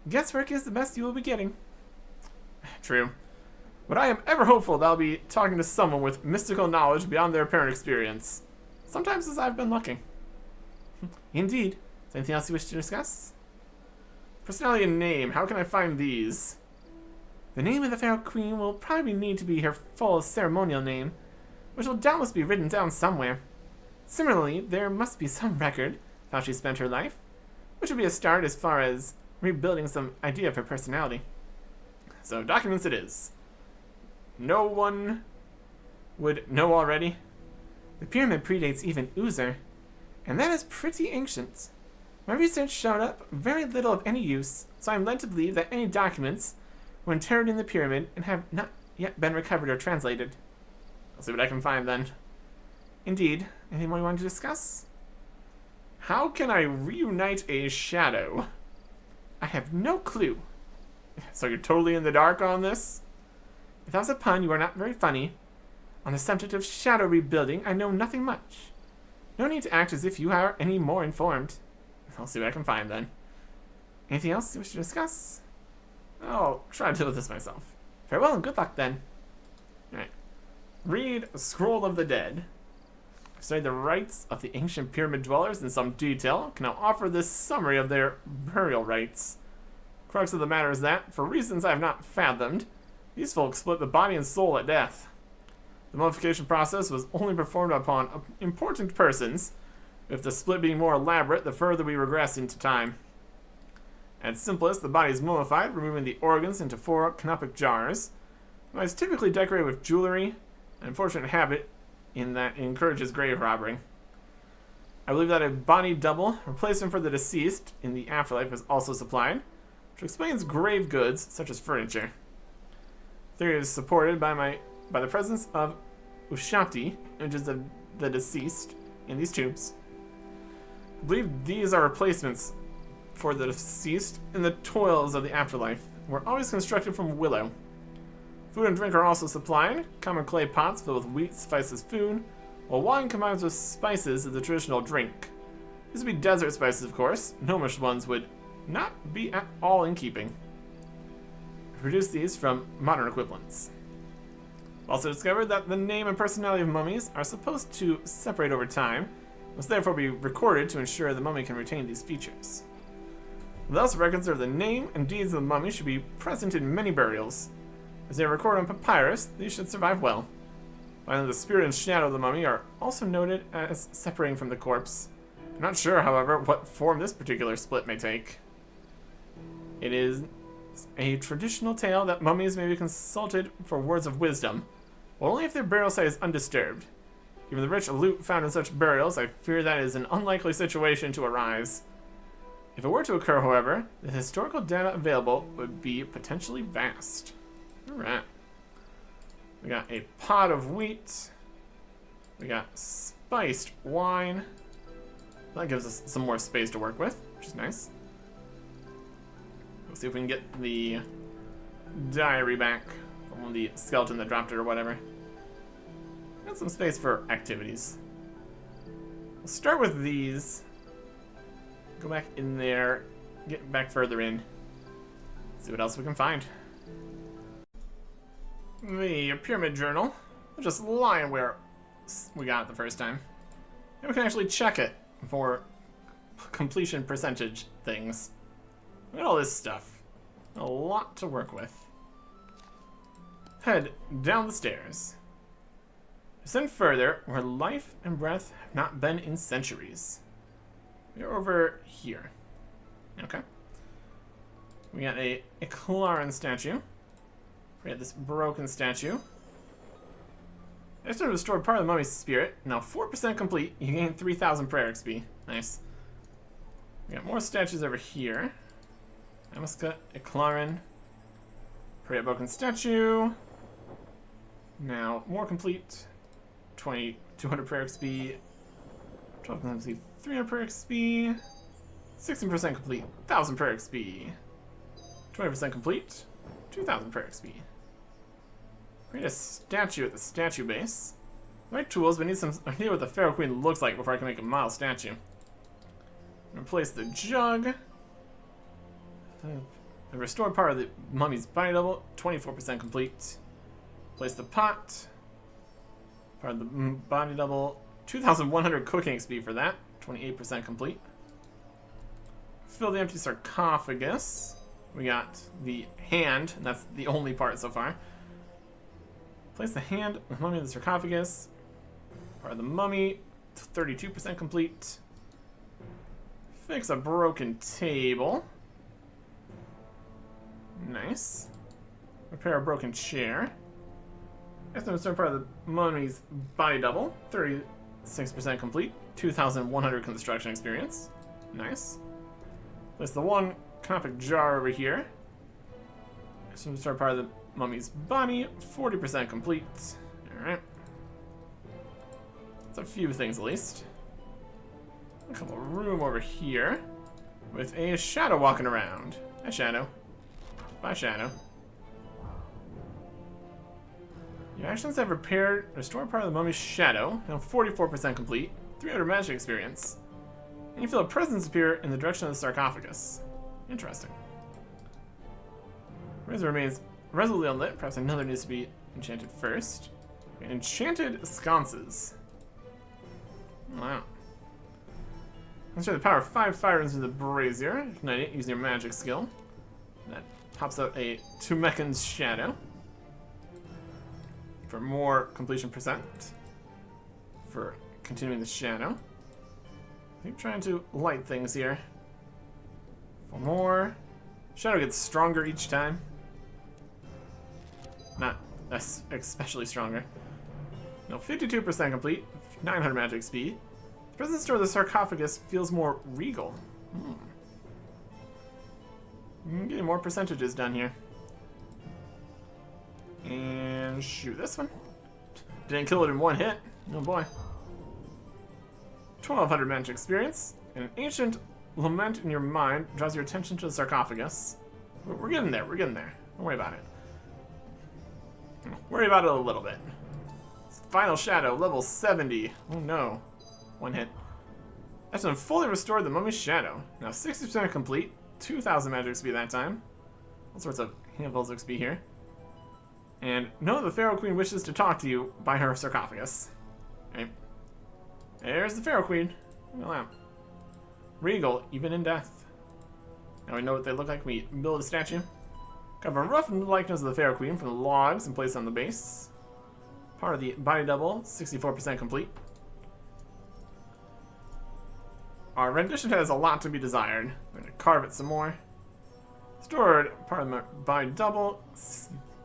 Speaker 2: Guesswork is the best you will be getting. True. But I am ever hopeful that I'll be talking to someone with mystical knowledge beyond their apparent experience. Sometimes as I've been lucky. Indeed. Is there anything else you wish to discuss? Personality and name. How can I find these? The name of the Pharaoh Queen will probably need to be her full ceremonial name, which will doubtless be written down somewhere. Similarly, there must be some record of how she spent her life, which would be a start as far as rebuilding some idea of her personality. So, documents it is. No one would know already. The pyramid predates even Uzer, and that is pretty ancient. My research showed up very little of any use, so I am led to believe that any documents were interred in the pyramid and have not yet been recovered or translated. I'll see what I can find then. Indeed. Anything more you want to discuss? How can I reunite a shadow? I have no clue. So you're totally in the dark on this? If that was a pun, you are not very funny. On the subject of shadow rebuilding, I know nothing much. No need to act as if you are any more informed. I'll see what I can find then. Anything else you wish to discuss? I'll try to deal with this myself. Farewell and good luck then. Alright. Read Scroll of the Dead. I've studied the rites of the ancient pyramid dwellers in some detail. Can now offer this summary of their burial rites. Crux of the matter is that, for reasons I have not fathomed, these folks split the body and soul at death. The mummification process was only performed upon important persons, with the split being more elaborate the further we regress into time. At simplest, the body is mummified, removing the organs into 4 canopic jars. The body is typically decorated with jewelry, an unfortunate habit in that it encourages grave robbing. I believe that a body double, replacement for the deceased in the afterlife, is also supplied, which explains grave goods such as furniture. The theory is supported by the presence of Ushapti, images of the deceased, in these tubes. I believe these are replacements for the deceased in the toils of the afterlife. Were always constructed from willow. Food and drink are also supplied. Common clay pots filled with wheat suffice as food, while wine combines with spices as the traditional drink. These would be desert spices, of course. Gnomish ones would not be at all in keeping. I produced these from modern equivalents. Also discovered that the name and personality of mummies are supposed to separate over time, must therefore be recorded to ensure the mummy can retain these features. Thus, records of the name and deeds of the mummy should be present in many burials. As they are recorded on papyrus, these should survive well. Finally, the spirit and shadow of the mummy are also noted as separating from the corpse. I'm not sure, however, what form this particular split may take. It is a traditional tale that mummies may be consulted for words of wisdom, but only if their burial site is undisturbed. Given the rich loot found in such burials, I fear that is an unlikely situation to arise. If it were to occur, however, the historical data available would be potentially vast. Alright. We got a pot of wheat. We got spiced wine. That gives us some more space to work with, which is nice. We'll see if we can get the diary back from the skeleton that dropped it or whatever. Got some space for activities. We'll start with these. Go back in there, get back further in. See what else we can find. The pyramid journal will just lie where we got it the first time. And we can actually check it for completion percentage things. Look at all this stuff. A lot to work with. Head down the stairs. Descend further where life and breath have not been in centuries. We're over here. Okay. We got a Clarin statue. We got this broken statue. I just restored part of the mummy's spirit. Now 4% complete. You gain 3,000 prayer XP. Nice. We got more statues over here. Amaska, a Clarin. Pray a broken statue. Now more complete. 200 prayer XP. 12% 300 prayer XP. 16% complete. 1,000 prayer XP. 20% complete. 2,000 prayer XP. Create a statue at the statue base. Right tools, but I need some idea what the Pharaoh Queen looks like before I can make a model statue. Replace the jug. The restored part of the mummy's body double, 24% complete. Place the pot. Part of the body double, 2,100 cooking XP for that, 28% complete. Fill the empty sarcophagus. We got the hand, and that's the only part so far. Place the hand with the mummy of the sarcophagus. Part of the mummy, 32% complete. Fix a broken table. Nice. Repair a broken chair. Estimate part of the mummy's body double, 36% complete. 2,100 construction experience. Nice. Place the one canopic jar over here. Start part of the mummy's body, 40% complete. Alright. That's a few things at least. A couple of room over here with a shadow walking around. Hi, Shadow. Bye, Shadow. Your actions have restored part of the mummy's shadow, now 44% complete, 300 magic experience. And you feel a presence appear in the direction of the sarcophagus. Interesting. Razor remains resolutely unlit. Perhaps another needs to be enchanted first. Enchanted sconces. Wow. Ensure the power of 5 fire into the brazier. Ignite it using your magic skill. That pops out a Tumeken's shadow. For more completion percent. For continuing the shadow. Keep trying to light things here. For more. Shadow gets stronger each time. Not especially stronger. No, 52% complete. 900 magic speed. The presence store of the sarcophagus feels more regal. Getting more percentages done here. And shoot this one. Didn't kill it in one hit. Oh boy. 1,200 magic experience. And an ancient lament in your mind draws your attention to the sarcophagus. We're getting there. We're getting there. Don't worry about it. Worry about it a little bit. Final Shadow, level 70. Oh no. One hit. That's done fully restored the mummy's shadow. Now 60% complete. 2,000 magic XP that time. All sorts of handfuls of XP here. And know the Pharaoh Queen wishes to talk to you by her sarcophagus. Okay. There's the Pharaoh Queen. Well, regal, even in death. Now we know what they look like when we build a statue. Got a rough likeness of the Pharaoh Queen from the logs and placed on the base. Part of the body double, 64% complete. Our rendition has a lot to be desired. We're going to carve it some more. Stored part of the body double,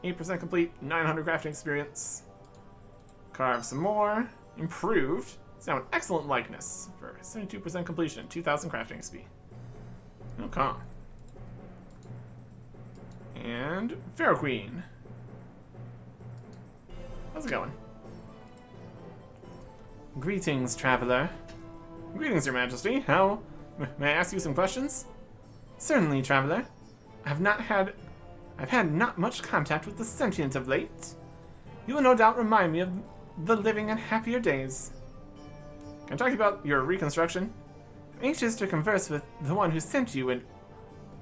Speaker 2: 8% complete, 900 crafting experience. Carve some more. Improved. It's now an excellent likeness for 72% completion, 2,000 crafting XP. Okay. And Pharaoh Queen. How's it going? Greetings, traveler. Greetings, Your Majesty. How? May I ask you some questions? Certainly, traveler. I've had not much contact with the sentient of late. You will no doubt remind me of the living and happier days. Can I talk about your reconstruction? I'm anxious to converse with the one who sent you and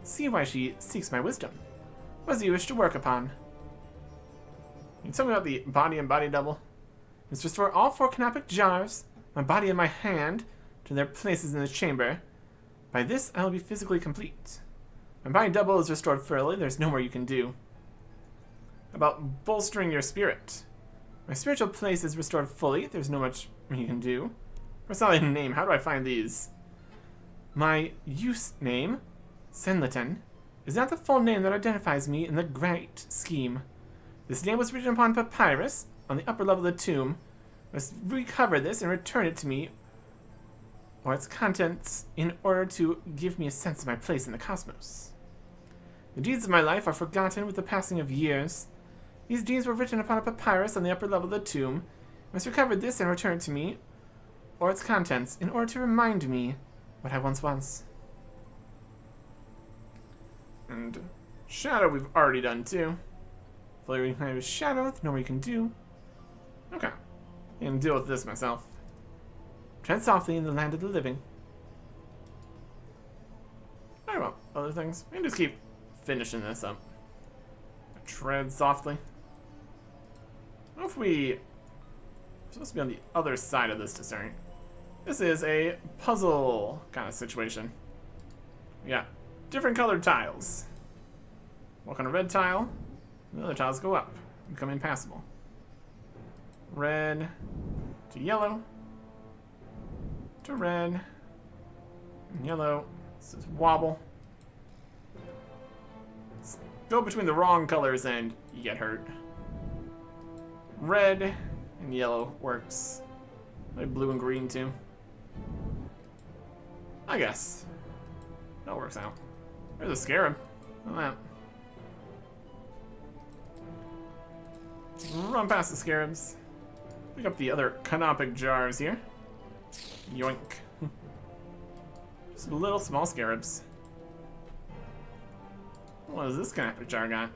Speaker 2: see why she seeks my wisdom. What do you wish to work upon? Can you tell me about the body and body double? Let's restore all 4 canopic jars, my body and my hand, to their places in the chamber. By this, I will be physically complete. My body double is restored fully, there's no more you can do. About bolstering your spirit. My spiritual place is restored fully, there's no much you can do. Personality name, how do I find these? My use name, Senlitan, is not the full name that identifies me in the great scheme. This name was written upon papyrus on the upper level of the tomb. I must recover this and return it to me or its contents in order to give me a sense of my place in the cosmos. The deeds of my life are forgotten with the passing of years. These deeds were written upon a papyrus on the upper level of the tomb. I must recover this and return it to me or its contents in order to remind me what I once was. And Shadow we've already done too. Fully reunited with Shadow, no more you can do. Okay. I can deal with this myself. Tread softly in the land of the living. Very well. Other things. We can just keep finishing this up. Tread softly. What if we... We're supposed to be on the other side of this discern. This is a puzzle kind of situation. We got different colored tiles. Walk on a red tile. The other tiles go up. Become impassable. Red to yellow to red and yellow. This is wobble. Go between the wrong colors and you get hurt. Red and yellow works. Like blue and green too. I guess. That works out. There's a scarab. Look at that. Run past the scarabs. Pick up the other canopic jars here. Yoink. Just little small scarabs. What does this canopic jar got?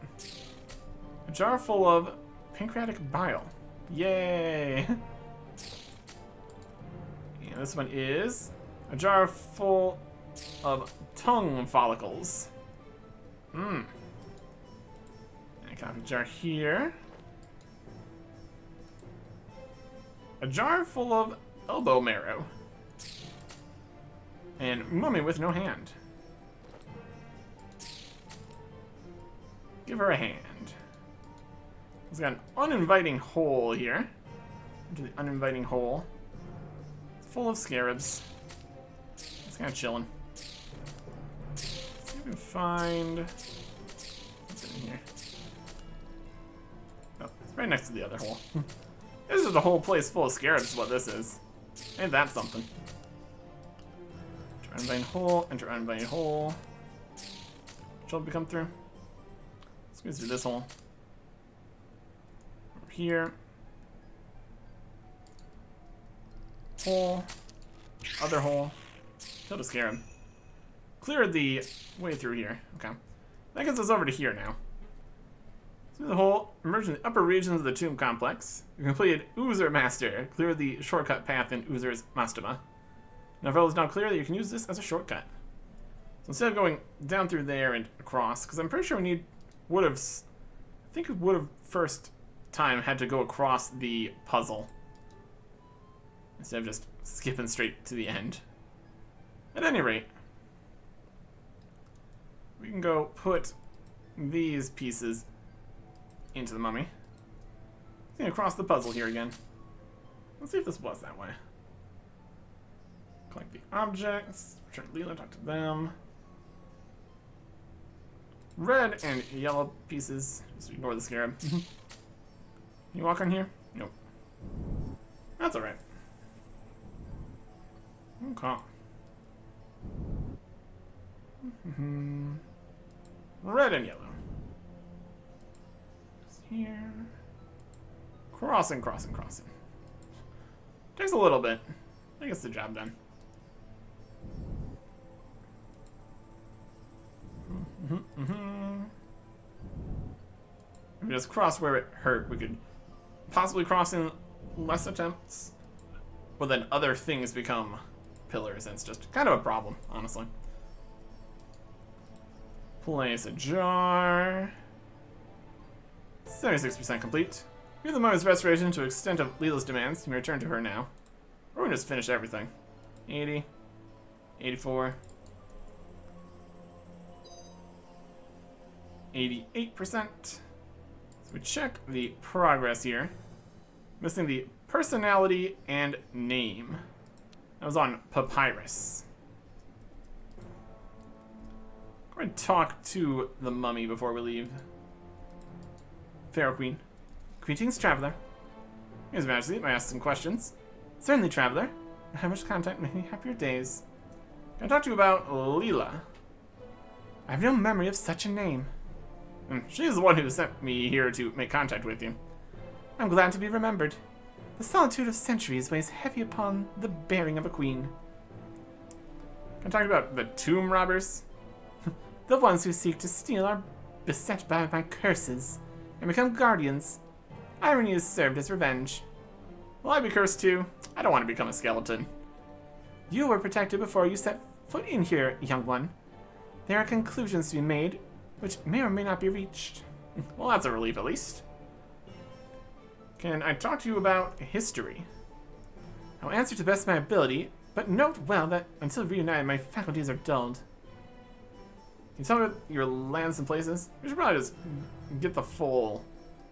Speaker 2: A jar full of pancreatic bile. Yay! And this one is a jar full of tongue follicles. And a canopic jar here. A jar full of elbow marrow. And mummy with no hand. Give her a hand. It's got an uninviting hole here. Into the uninviting hole. It's full of scarabs. It's kind of chilling. Let's see if we can find what's in here. Oh, it's right next to the other hole. This is the whole place full of scarabs, is what this is. Ain't that something? Enter uninviting hole, enter uninviting hole. Shall we come through? Let's go through this hole. Over here. Hole. Other hole. Killed a scarab. Cleared the way through here. Okay. That gets us over to here now. Through the hole, emerged in the upper regions of the tomb complex. You completed Oozer Master. Clear the shortcut path in Oozer's Mastaba. Now, is now clear that you can use this as a shortcut. So instead of going down through there and across, because I'm pretty sure we need would have. I think it would have first time had to go across the puzzle instead of just skipping straight to the end. At any rate, we can go put these pieces into the mummy. Across the puzzle here again. Let's see if this was that way. Collect the objects. Return to Leela, talk to them. Red and yellow pieces. Just ignore the scarab. Can you walk on here? Nope. That's alright. Okay. Red and yellow. Here. Crossing, crossing, crossing. Takes a little bit. I gets the job done. we just cross where it hurt. We could possibly cross in less attempts. But then other things become pillars, and it's just kind of a problem, honestly. Place a jar. 76% complete. Give the mummy's restoration to extent of Leela's demands. You may return to her now. Or we can just finish everything. 80. 84. 88%. So we check the progress here. Missing the personality and name. That was on Papyrus. Go ahead and talk to the mummy before we leave. Pharaoh Queen. Greetings, traveler. His Majesty, may I ask some questions? Certainly, traveler. How much contact made me happier days? Can I talk to you about Leela? I have no memory of such a name. She is the one who sent me here to make contact with you. I'm glad to be remembered. The solitude of centuries weighs heavy upon the bearing of a queen. Can I talk about the tomb robbers? The ones who seek to steal are beset by my curses and become guardians. Irony is served as revenge. Will I be cursed too? I don't want to become a skeleton. You were protected before you set foot in here, young one. There are conclusions to be made, which may or may not be reached. Well, that's a relief at least. Can I talk to you about history? I'll answer to the best of my ability, but note well that until reunited, my faculties are dulled. Can you tell me your lands and places? We should probably just get the full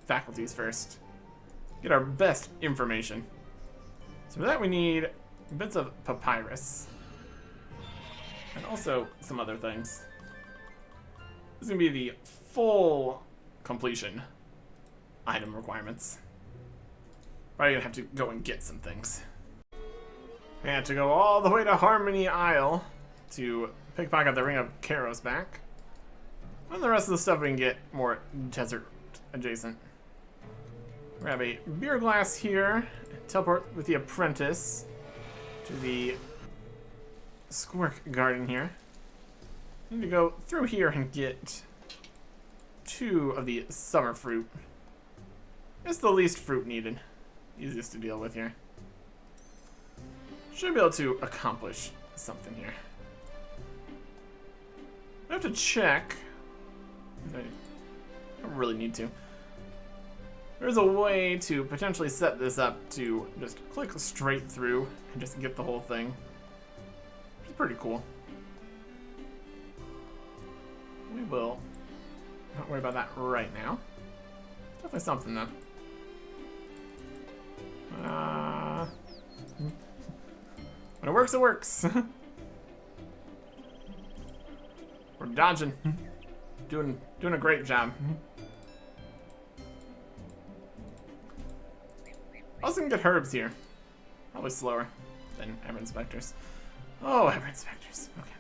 Speaker 2: faculties first. Get our best information. So for that we need bits of papyrus. And also some other things. This is going to be the full completion item requirements. Probably going to have to go and get some things. I had to go all the way to Harmony Isle to pickpocket the Ring of Kairos back. And the rest of the stuff we can get more desert adjacent. Grab a beer glass here. Teleport with the apprentice to the Squirk Garden here. Need to go through here and get 2 of the summer fruit. It's the least fruit needed. Easiest to deal with here. Should be able to accomplish something here. I have to check. I don't really need to. There's a way to potentially set this up to just click straight through and just get the whole thing. Which is pretty cool. We will not worry about that right now. Definitely something though. When it works, it works. We're dodging. Doing a great job. Also can get herbs here. Probably slower than Ever Inspectors. Oh, Ever Inspectors. Okay.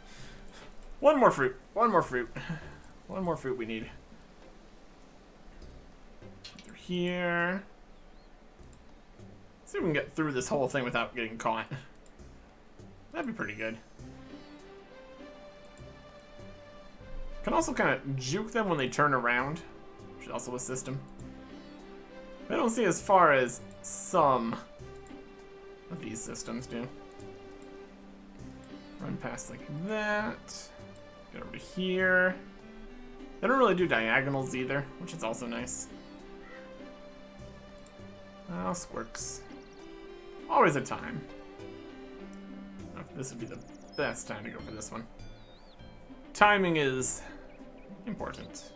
Speaker 2: One more fruit. One more fruit. One more fruit we need. Through here. See if we can get through this whole thing without getting caught. That'd be pretty good. Can also kind of juke them when they turn around, which is also a system. I don't see as far as some of these systems do. Run past like that. Get over to here. They don't really do diagonals either, which is also nice. Oh, squirks. Always a time. This would be the best time to go for this one. Timing is important.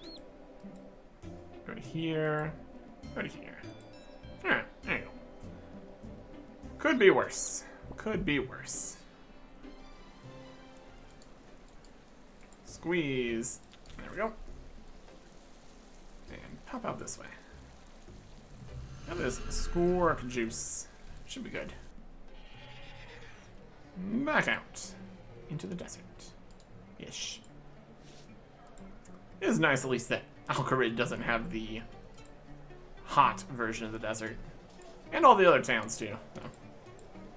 Speaker 2: Go to here. Go to here. Alright, there you go. Could be worse. Could be worse. Squeeze. There we go. And pop out this way. Now this squirk juice. Should be good. Back out. Into the desert. Ish. It is nice at least that Alcarid doesn't have the hot version of the desert. And all the other towns too. So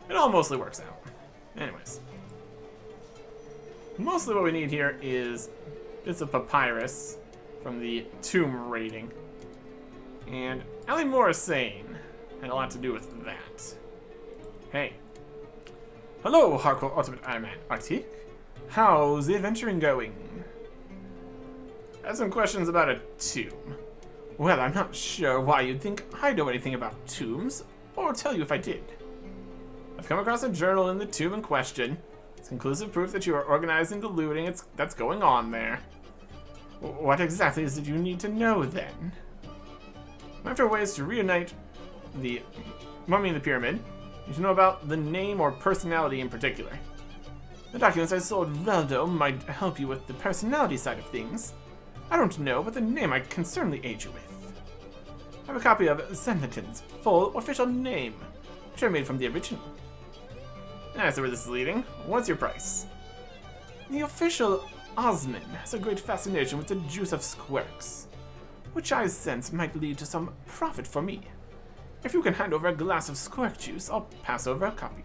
Speaker 2: it all mostly works out. Anyways. Mostly what we need here is bits of papyrus from the tomb raiding. And Ali Morrisane had a lot to do with that. Hey. Hello, Hardcore Ultimate Ironman Artic. How's the adventuring going? I have some questions about a tomb. Well, I'm not sure why you'd think I know anything about tombs, or tell you if I did. I've come across a journal in the tomb in question. It's conclusive proof that you are organizing the looting that's going on there. What exactly is it you need to know, then? After ways to reunite the mummy in the pyramid, you should know about the name or personality in particular. The documents I sold Reldo might help you with the personality side of things. I don't know, but the name I can certainly aid you with. I have a copy of Zenlaton's full official name, which I made from the original. I see where this is leading. What's your price? The official Osman has a great fascination with the juice of squirks, which I sense might lead to some profit for me. If you can hand over a glass of squirk juice, I'll pass over a copy.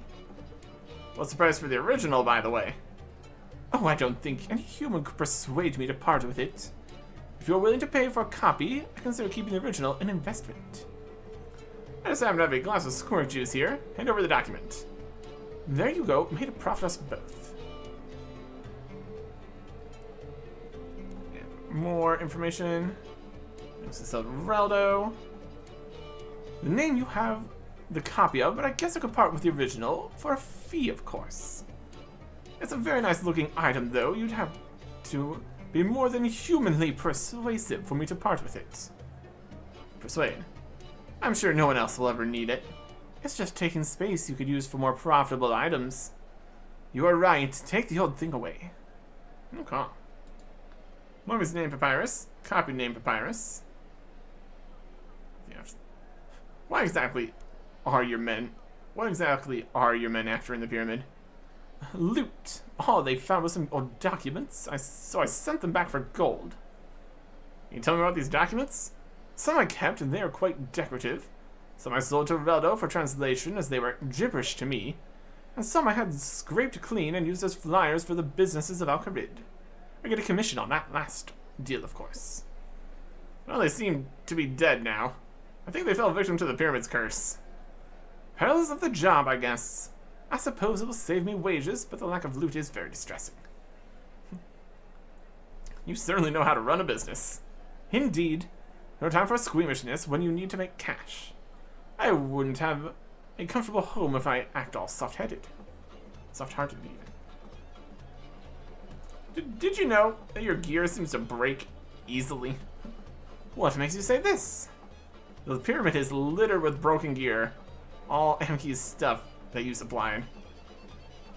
Speaker 2: What's the price for the original, by the way? Oh, I don't think any human could persuade me to part with it. If you're willing to pay for a copy, I consider keeping the original an investment. I just happen to have a glass of squirk juice here. Hand over the document. There you go. May it profit us both. More information. This is Reldo. The name you have the copy of, but I guess I could part with the original for a fee, of course. It's a very nice looking item, though. You'd have to be more than humanly persuasive for me to part with it. Persuade. I'm sure no one else will ever need it. It's just taking space you could use for more profitable items. You are right. Take the old thing away. Okay. Mummy's name papyrus. Copy name papyrus. Yes. Why exactly are your men? What exactly are your men after in the pyramid? Loot. All they found was some old documents. So I sent them back for gold. Can you tell me about these documents? Some I kept, and they are quite decorative. Some I sold to Reldo for translation, as they were gibberish to me. And some I had scraped clean and used as flyers for the businesses of Al-Kharid. I get a commission on that last deal, of course. Well, they seem to be dead now. I think they fell victim to the pyramid's curse. Perils of the job, I guess. I suppose it will save me wages, but the lack of loot is very distressing. You certainly know how to run a business. Indeed. No time for squeamishness when you need to make cash. I wouldn't have a comfortable home if I act all soft-headed. Soft-hearted, even. Did you know that your gear seems to break easily? What makes you say this? The pyramid is littered with broken gear. All Amki's stuff that you supplied.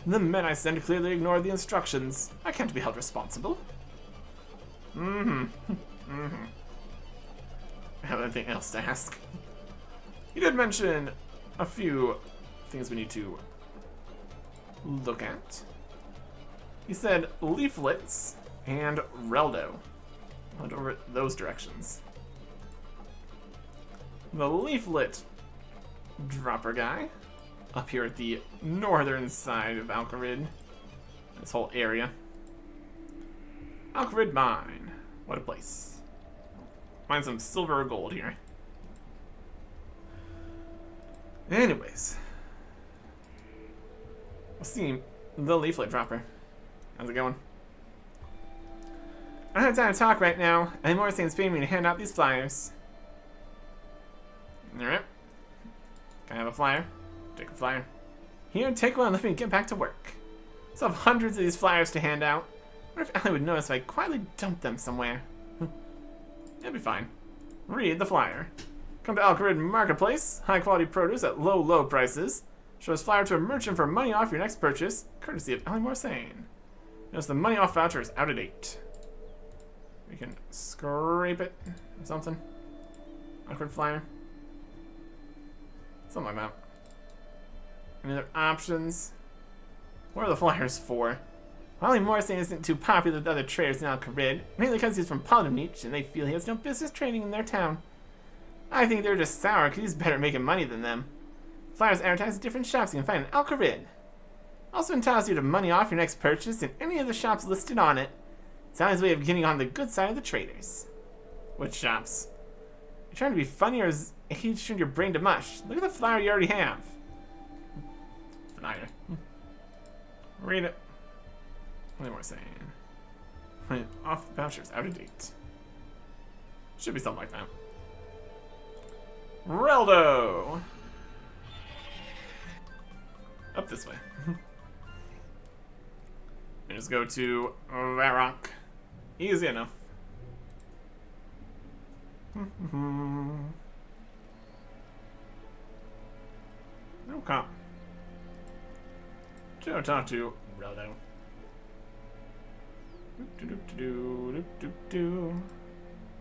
Speaker 2: The men I sent clearly ignored the instructions. I can't be held responsible. I have anything else to ask? You did mention a few things we need to look at. You said leaflets and Reldo. I'll head over those directions. The leaflet dropper guy up here at the northern side of Al-Kharid. This whole area. Al-Kharid mine. What a place. Find some silver or gold here. Anyways. Let's see the leaflet dropper. How's it going? I don't have time to talk right now. And Morrison's paying me to hand out these flyers. Alright. Can I have a flyer? Take a flyer. Here, take one and let me get back to work. So I have hundreds of these flyers to hand out. I wonder if Allie would notice if I quietly dumped them somewhere. It'll be fine. Read the flyer. Come to Al-Kharid Marketplace. High quality produce at low, low prices. Show us flyer to a merchant for money off your next purchase. Courtesy of Allie Morrisane. Notice the money off voucher is out of date. We can scrape it or something. Al-Kharid flyer. Something like that. Any other options? What are the flyers for? Allie Morrisane isn't too popular with other traders in Al-Kharid, mainly because he's from Polyneach and they feel he has no business trading in their town. I think they're just sour because he's better at making money than them. Flyers advertise at different shops you can find in Al-Kharid. Also entitles you to money off your next purchase in any of the shops listed on it. It's Allie's way of getting on the good side of the traders. Which shops? You trying to be funny, or is he shooting your brain to mush? Look at the flyer you already have. Flyer. Read it. What am I saying? Wait, off vouchers, out of date. Should be something like that. Reldo! Up this way. And just go to Varrock. Easy enough. No cop. Go talk to Reldo.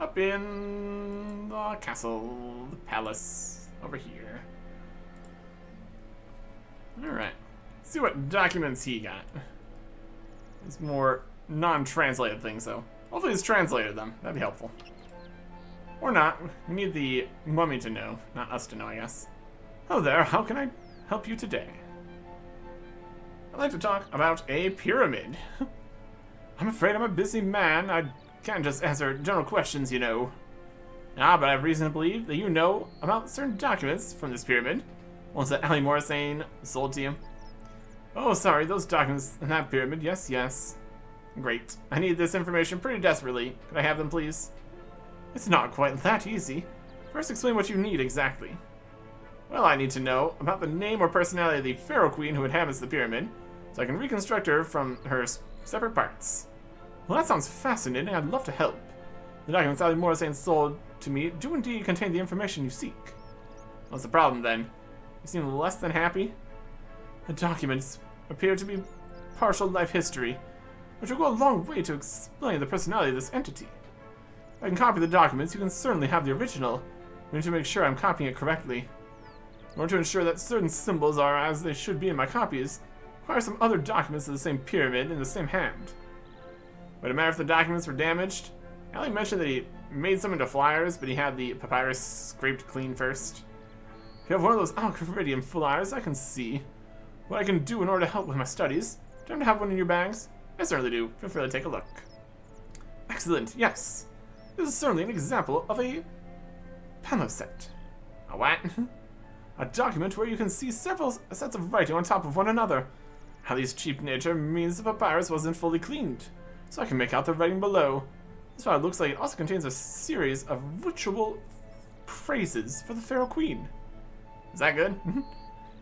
Speaker 2: Up in the castle, the palace, over here. Alright. See what documents he got. It's more non-translated things, though. Hopefully he's translated them. That'd be helpful. Or not. We need the mummy to know, not us to know, I guess. Hello there, how can I help you today? I'd like to talk about a pyramid. I'm afraid I'm a busy man. I can't just answer general questions, you know. Ah, but I have reason to believe that you know about certain documents from this pyramid. Ones that Ali Morrisane sold to you. Oh, sorry, those documents in that pyramid. Yes, yes. Great. I need this information pretty desperately. Could I have them, please? It's not quite that easy. First, explain what you need exactly. Well, I need to know about the name or personality of the Pharaoh Queen who inhabits the pyramid, so I can reconstruct her from her separate parts. Well, that sounds fascinating. I'd love to help. The documents Ali Morrisane sold to me do indeed contain the information you seek. What's the problem, then? You seem less than happy? The documents appear to be partial life history, which will go a long way to explain the personality of this entity. If I can copy the documents, you can certainly have the original. We need to make sure I'm copying it correctly. In order to ensure that certain symbols are as they should be in my copies, require some other documents of the same pyramid in the same hand. Would it matter if the documents were damaged? Ali mentioned that he made some into flyers, but he had the papyrus scraped clean first. If you have one of those Alcaridium flyers, I can see what I can do in order to help with my studies. Do you happen to have one in your bags? I certainly do. Feel free to take a look. Excellent, yes. This is certainly an example of a palimpsest. A what? A document where you can see several sets of writing on top of one another. Ali's cheap nature means the papyrus wasn't fully cleaned, so I can make out the writing below. This file looks like it also contains a series of ritual phrases for the Pharaoh Queen. Is that good?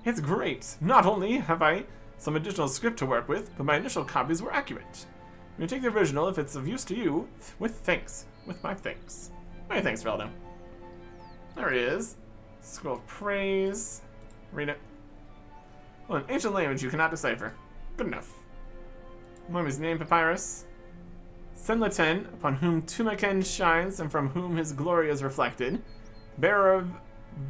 Speaker 2: It's great. Not only have I some additional script to work with, but my initial copies were accurate. You can take the original if it's of use to you, with thanks. With my thanks. My thanks, Reldo. There it is. Scroll of praise. Read it. Well, an ancient language you cannot decipher. Good enough. Mummy's name, Papyrus. Senlaten, upon whom Tumaken shines and from whom his glory is reflected. Bearer of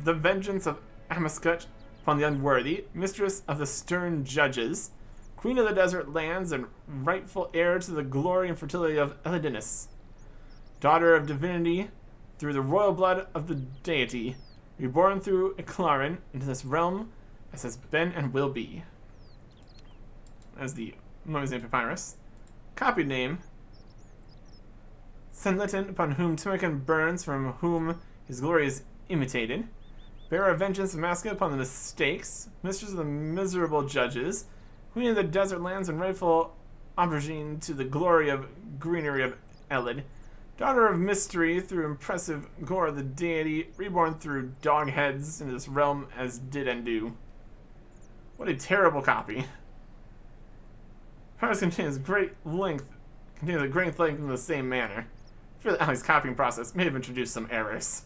Speaker 2: the vengeance of Amaskut upon the unworthy. Mistress of the stern judges. Queen of the desert lands and rightful heir to the glory and fertility of Elidinus. Daughter of divinity through the royal blood of the deity. Reborn through Eclarin into this realm as has been and will be. As the Mummy's name, Papyrus. Copied name. Senlitin, upon whom Timican burns, from whom his glory is imitated. Bearer of vengeance of Masca upon the mistakes. Mistress of the miserable judges. Queen of the desert lands and rightful aubergine to the glory of greenery of Elid. Daughter of mystery through impressive gore of the deity, reborn through dog heads into this realm as did and do. What a terrible copy. Papyrus contains a great length in the same manner. I feel that Ali's copying process may have introduced some errors.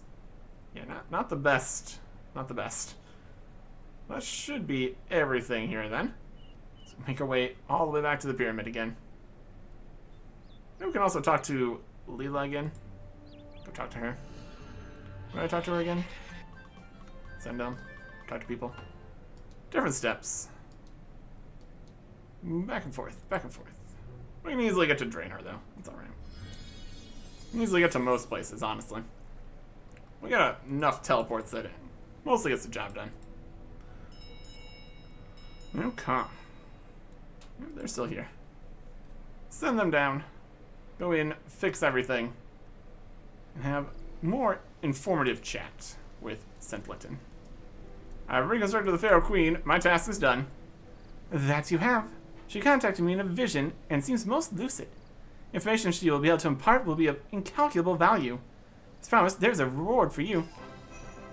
Speaker 2: Yeah, not the best. Not the best. That should be everything here then. So make our way all the way back to the pyramid again. Maybe we can also talk to Leela again. Go talk to her. Where do I talk to her again? Send them. Talk to people. Different steps. Back and forth. Back and forth. We can easily get to Draenor though. It's alright. We can easily get to most places, honestly. We got enough teleports that it mostly gets the job done. Okay. They're still here. Send them down. Go in, fix everything, and have more informative chat with Centleton. I've reconstructed the Pharaoh Queen. My task is done. That you have. She contacted me in a vision and seems most lucid. Information she will be able to impart will be of incalculable value. As promised, there's a reward for you.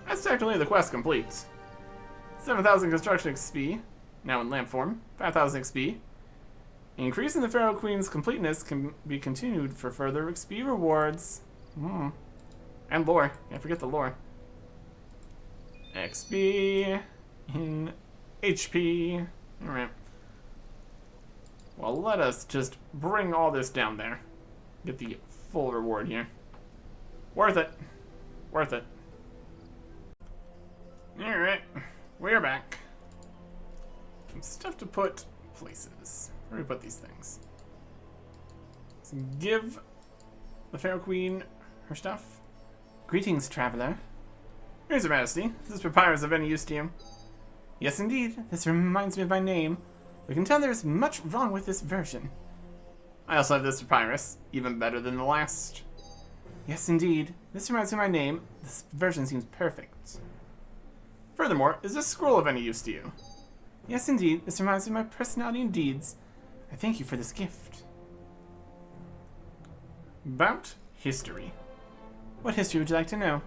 Speaker 2: That's technically the quest complete. 7,000 construction XP, now in lamp form, 5,000 XP. Increasing the Pharaoh Queen's completeness can be continued for further XP rewards. And lore. Can't forget the lore. XP in HP. Alright. Well, let us just bring all this down there. Get the full reward here. Worth it. Worth it. Alright. We're back. Some stuff to put places. Where do we put these things? So give the Pharaoh Queen her stuff. Greetings, traveler. Here's Your Majesty. Is this papyrus of any use to you? Yes, indeed. This reminds me of my name. We can tell there's much wrong with this version. I also have this papyrus, even better than the last. Yes, indeed. This reminds me of my name. This version seems perfect. Furthermore, is this scroll of any use to you? Yes, indeed. This reminds me of my personality and deeds. I thank you for this gift. About history. What history would you like to know?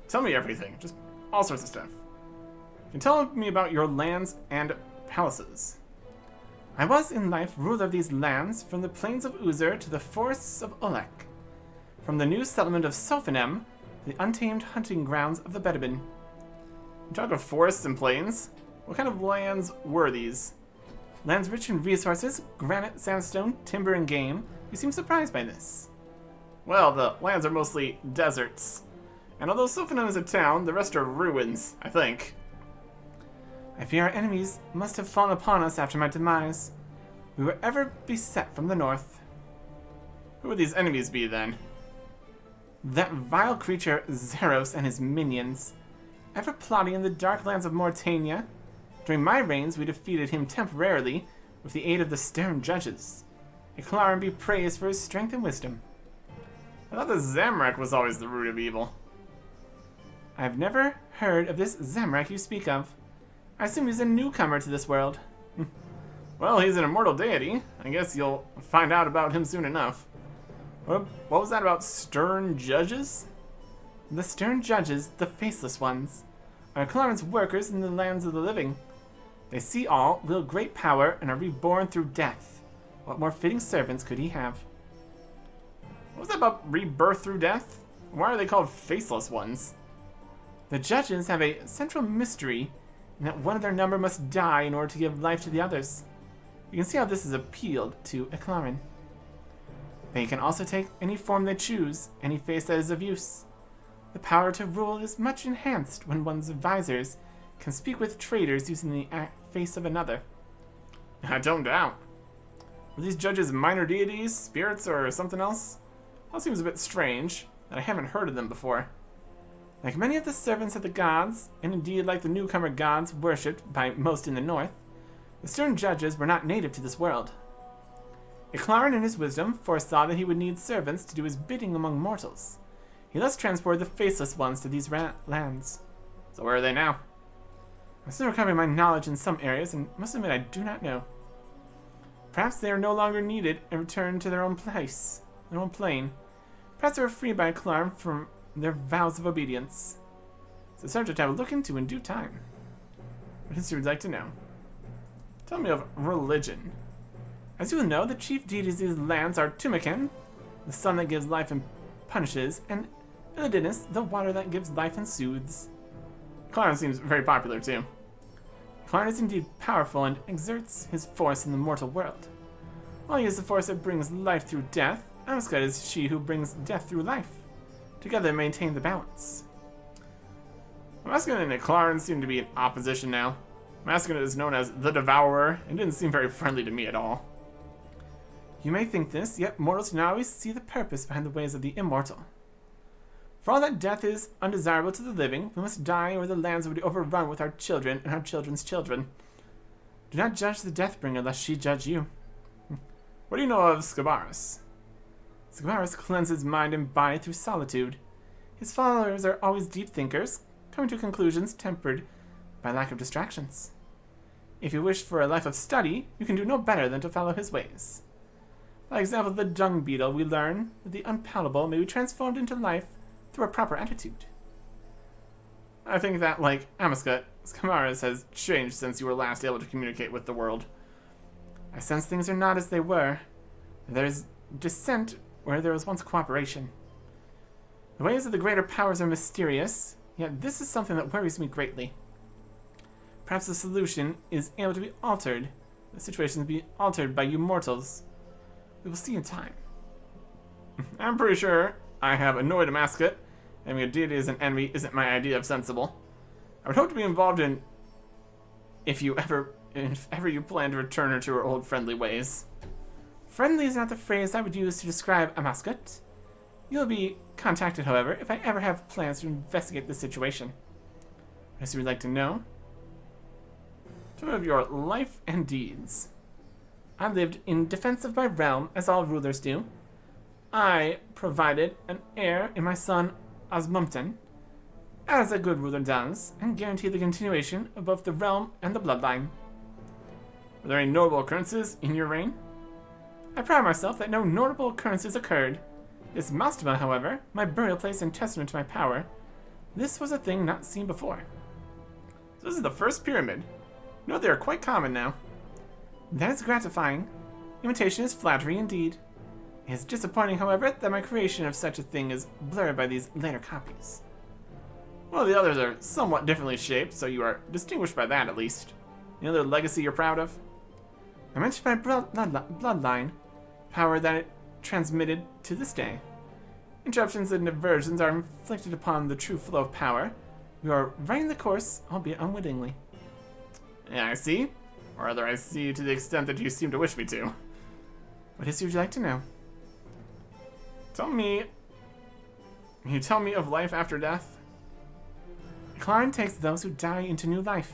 Speaker 2: Tell me everything. Just all sorts of stuff. You can tell me about your lands and palaces. I was in life ruler of these lands, from the plains of Uzur to the forests of Olek, from the new settlement of Sophanem to the untamed hunting grounds of the Bedouin. You talk of forests and plains? What kind of lands were these? Lands rich in resources, granite, sandstone, timber, and game. You seem surprised by this. Well, the lands are mostly deserts. And although Sophanem is a town, the rest are ruins, I think. I fear our enemies must have fallen upon us after my demise. We were ever beset from the north. Who would these enemies be, then? That vile creature, Zeros, and his minions. Ever plotting in the dark lands of Mauritania. During my reigns, we defeated him temporarily with the aid of the stern judges. Eclarin be praised for his strength and wisdom. I thought the Zamrak was always the root of evil. I've never heard of this Zamrak you speak of. I assume he's a newcomer to this world. Well, he's an immortal deity. I guess you'll find out about him soon enough. What was that about stern judges? The stern judges, the faceless ones, are Clarence's workers in the lands of the living. They see all, wield great power, and are reborn through death. What more fitting servants could he have? What was that about rebirth through death? Why are they called faceless ones? The judges have a central mystery in that one of their number must die in order to give life to the others. You can see how this has appealed to Eclarin. They can also take any form they choose, any face that is of use. The power to rule is much enhanced when one's advisors can speak with traitors using the face of another. I don't doubt. Were these judges minor deities, spirits, or something else? That seems a bit strange, that I haven't heard of them before. Like many of the servants of the gods, and indeed like the newcomer gods worshipped by most in the north, the stern judges were not native to this world. Eclarin in his wisdom foresaw that he would need servants to do his bidding among mortals. He thus transported the faceless ones to these lands. So where are they now? I'm still recovering my knowledge in some areas, and must admit I do not know. Perhaps they are no longer needed and returned to their own place, their own plane. Perhaps they were freed by Eclarin from their vows of obedience. It's a subject I will look into in due time. What history would you like to know? Tell me of religion. As you will know, the chief deities of these lands are Tumakin, the sun that gives life and punishes, and Illidinis, the water that gives life and soothes. Eclarin seems very popular too. Eclarin is indeed powerful and exerts his force in the mortal world. While he is the force that brings life through death, Amscut is she who brings death through life. Together maintain the balance. Amscut and Eclarin seem to be in opposition now. Amscut is known as the Devourer, and didn't seem very friendly to me at all. You may think this, yet mortals do not always see the purpose behind the ways of the immortal. For all that death is undesirable to the living, we must die or the lands will be overrun with our children and our children's children. Do not judge the Deathbringer lest she judge you. What do you know of Scabarus? Scabarus cleanses mind and body through solitude. His followers are always deep thinkers, coming to conclusions tempered by lack of distractions. If you wish for a life of study, you can do no better than to follow his ways. By example of the dung beetle, we learn that the unpalatable may be transformed into life through a proper attitude. I think that, like Amaska, Skamaras has changed since you were last able to communicate with the world. I sense things are not as they were. There is dissent where there was once cooperation. The ways of the greater powers are mysterious, yet this is something that worries me greatly. Perhaps the solution is able to be altered, the situation to be altered by you mortals. We will see in time. I'm pretty sure I have annoyed a mascot. Having a deity as an enemy isn't my idea of sensible. I would hope to be involved in if ever you plan to return her to her old friendly ways. Friendly is not the phrase I would use to describe a mascot. You'll be contacted, however, if I ever have plans to investigate this situation. What else would you like to know? Some of your life and deeds. I lived in defense of my realm, as all rulers do. I provided an heir in my son Osmumten, as a good ruler does, and guaranteed the continuation of both the realm and the bloodline. Were there any notable occurrences in your reign? I pride myself that no notable occurrences occurred. This mastaba, however, my burial place and testament to my power, this was a thing not seen before. So this is the first pyramid. You know, they are quite common now. That is gratifying. Imitation is flattery indeed. It is disappointing, however, that my creation of such a thing is blurred by these later copies. Well, the others are somewhat differently shaped, so you are distinguished by that at least. Any other legacy you're proud of? I mentioned my bloodline, power that it transmitted to this day. Interruptions and diversions are inflicted upon the true flow of power. We are right in the course, albeit unwittingly. Yeah, I see. Or rather, I see to the extent that you seem to wish me to. What history would you like to know? Can you tell me of life after death? Klein takes those who die into new life.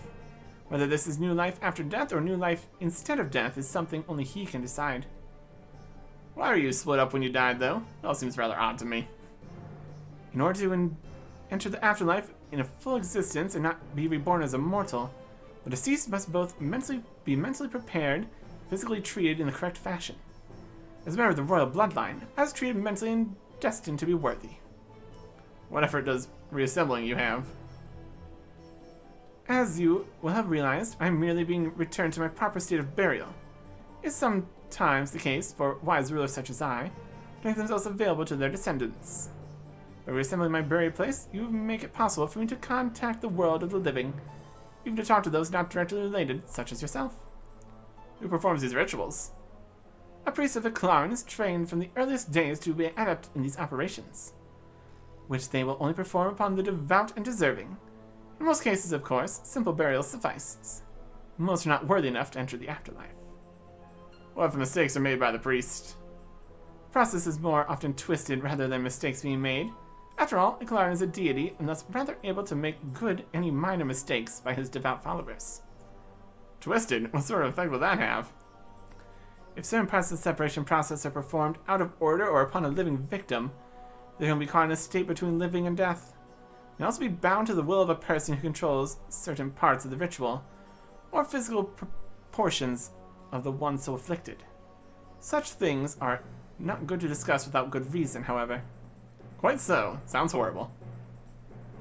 Speaker 2: Whether this is new life after death or new life instead of death is something only he can decide. Why are you split up when you died, though? It all seems rather odd to me. In order to enter the afterlife in a full existence and not be reborn as a mortal, the deceased must both be mentally prepared, physically treated in the correct fashion. As a member of the royal bloodline, I was treated mentally and destined to be worthy. What effort does reassembling you have? As you will have realized, I am merely being returned to my proper state of burial. It is sometimes the case for wise rulers such as I to make themselves available to their descendants. By reassembling my burial place, you make it possible for me to contact the world of the living, even to talk to those not directly related, such as yourself. Who performs these rituals? A priest of the Klarn is trained from the earliest days to be adept in these operations, which they will only perform upon the devout and deserving. In most cases, of course, simple burial suffices. Most are not worthy enough to enter the afterlife. What if mistakes are made by the priest? The process is more often twisted rather than mistakes being made. After all, Iklar is a deity and thus rather able to make good any minor mistakes by his devout followers. Twisted? What sort of effect will that have? If certain parts of the separation process are performed out of order or upon a living victim, they will be caught in a state between living and death. They may also be bound to the will of a person who controls certain parts of the ritual, or physical proportions of the one so afflicted. Such things are not good to discuss without good reason, however. Quite so. Sounds horrible.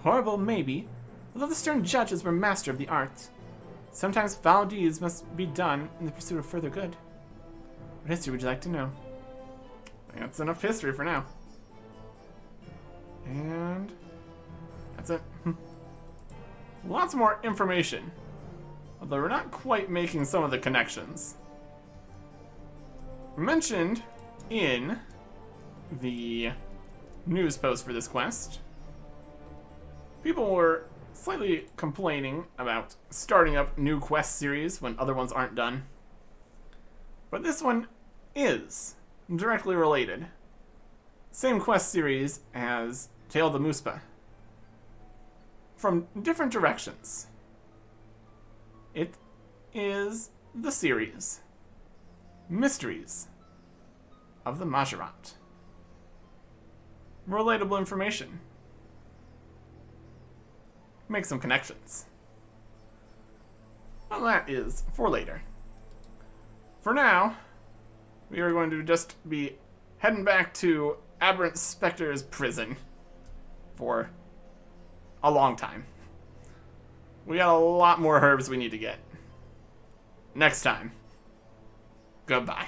Speaker 2: Horrible, maybe, although the stern judges were master of the art. Sometimes foul deeds must be done in the pursuit of further good. What history would you like to know? I think that's enough history for now. And that's it. Lots more information, although we're not quite making some of the connections. Mentioned in the news post for this quest, people were slightly complaining about starting up new quest series when other ones aren't done. But this one is directly related. Same quest series as Tale of the Muspa. From different directions. It is the series Mysteries of the Majorat. Relatable information. make some connections. Well, that is for later. For now, we are going to just be heading back to Aberrant Spectre's prison for a long time. We got a lot more herbs we need to get. Next time. Goodbye.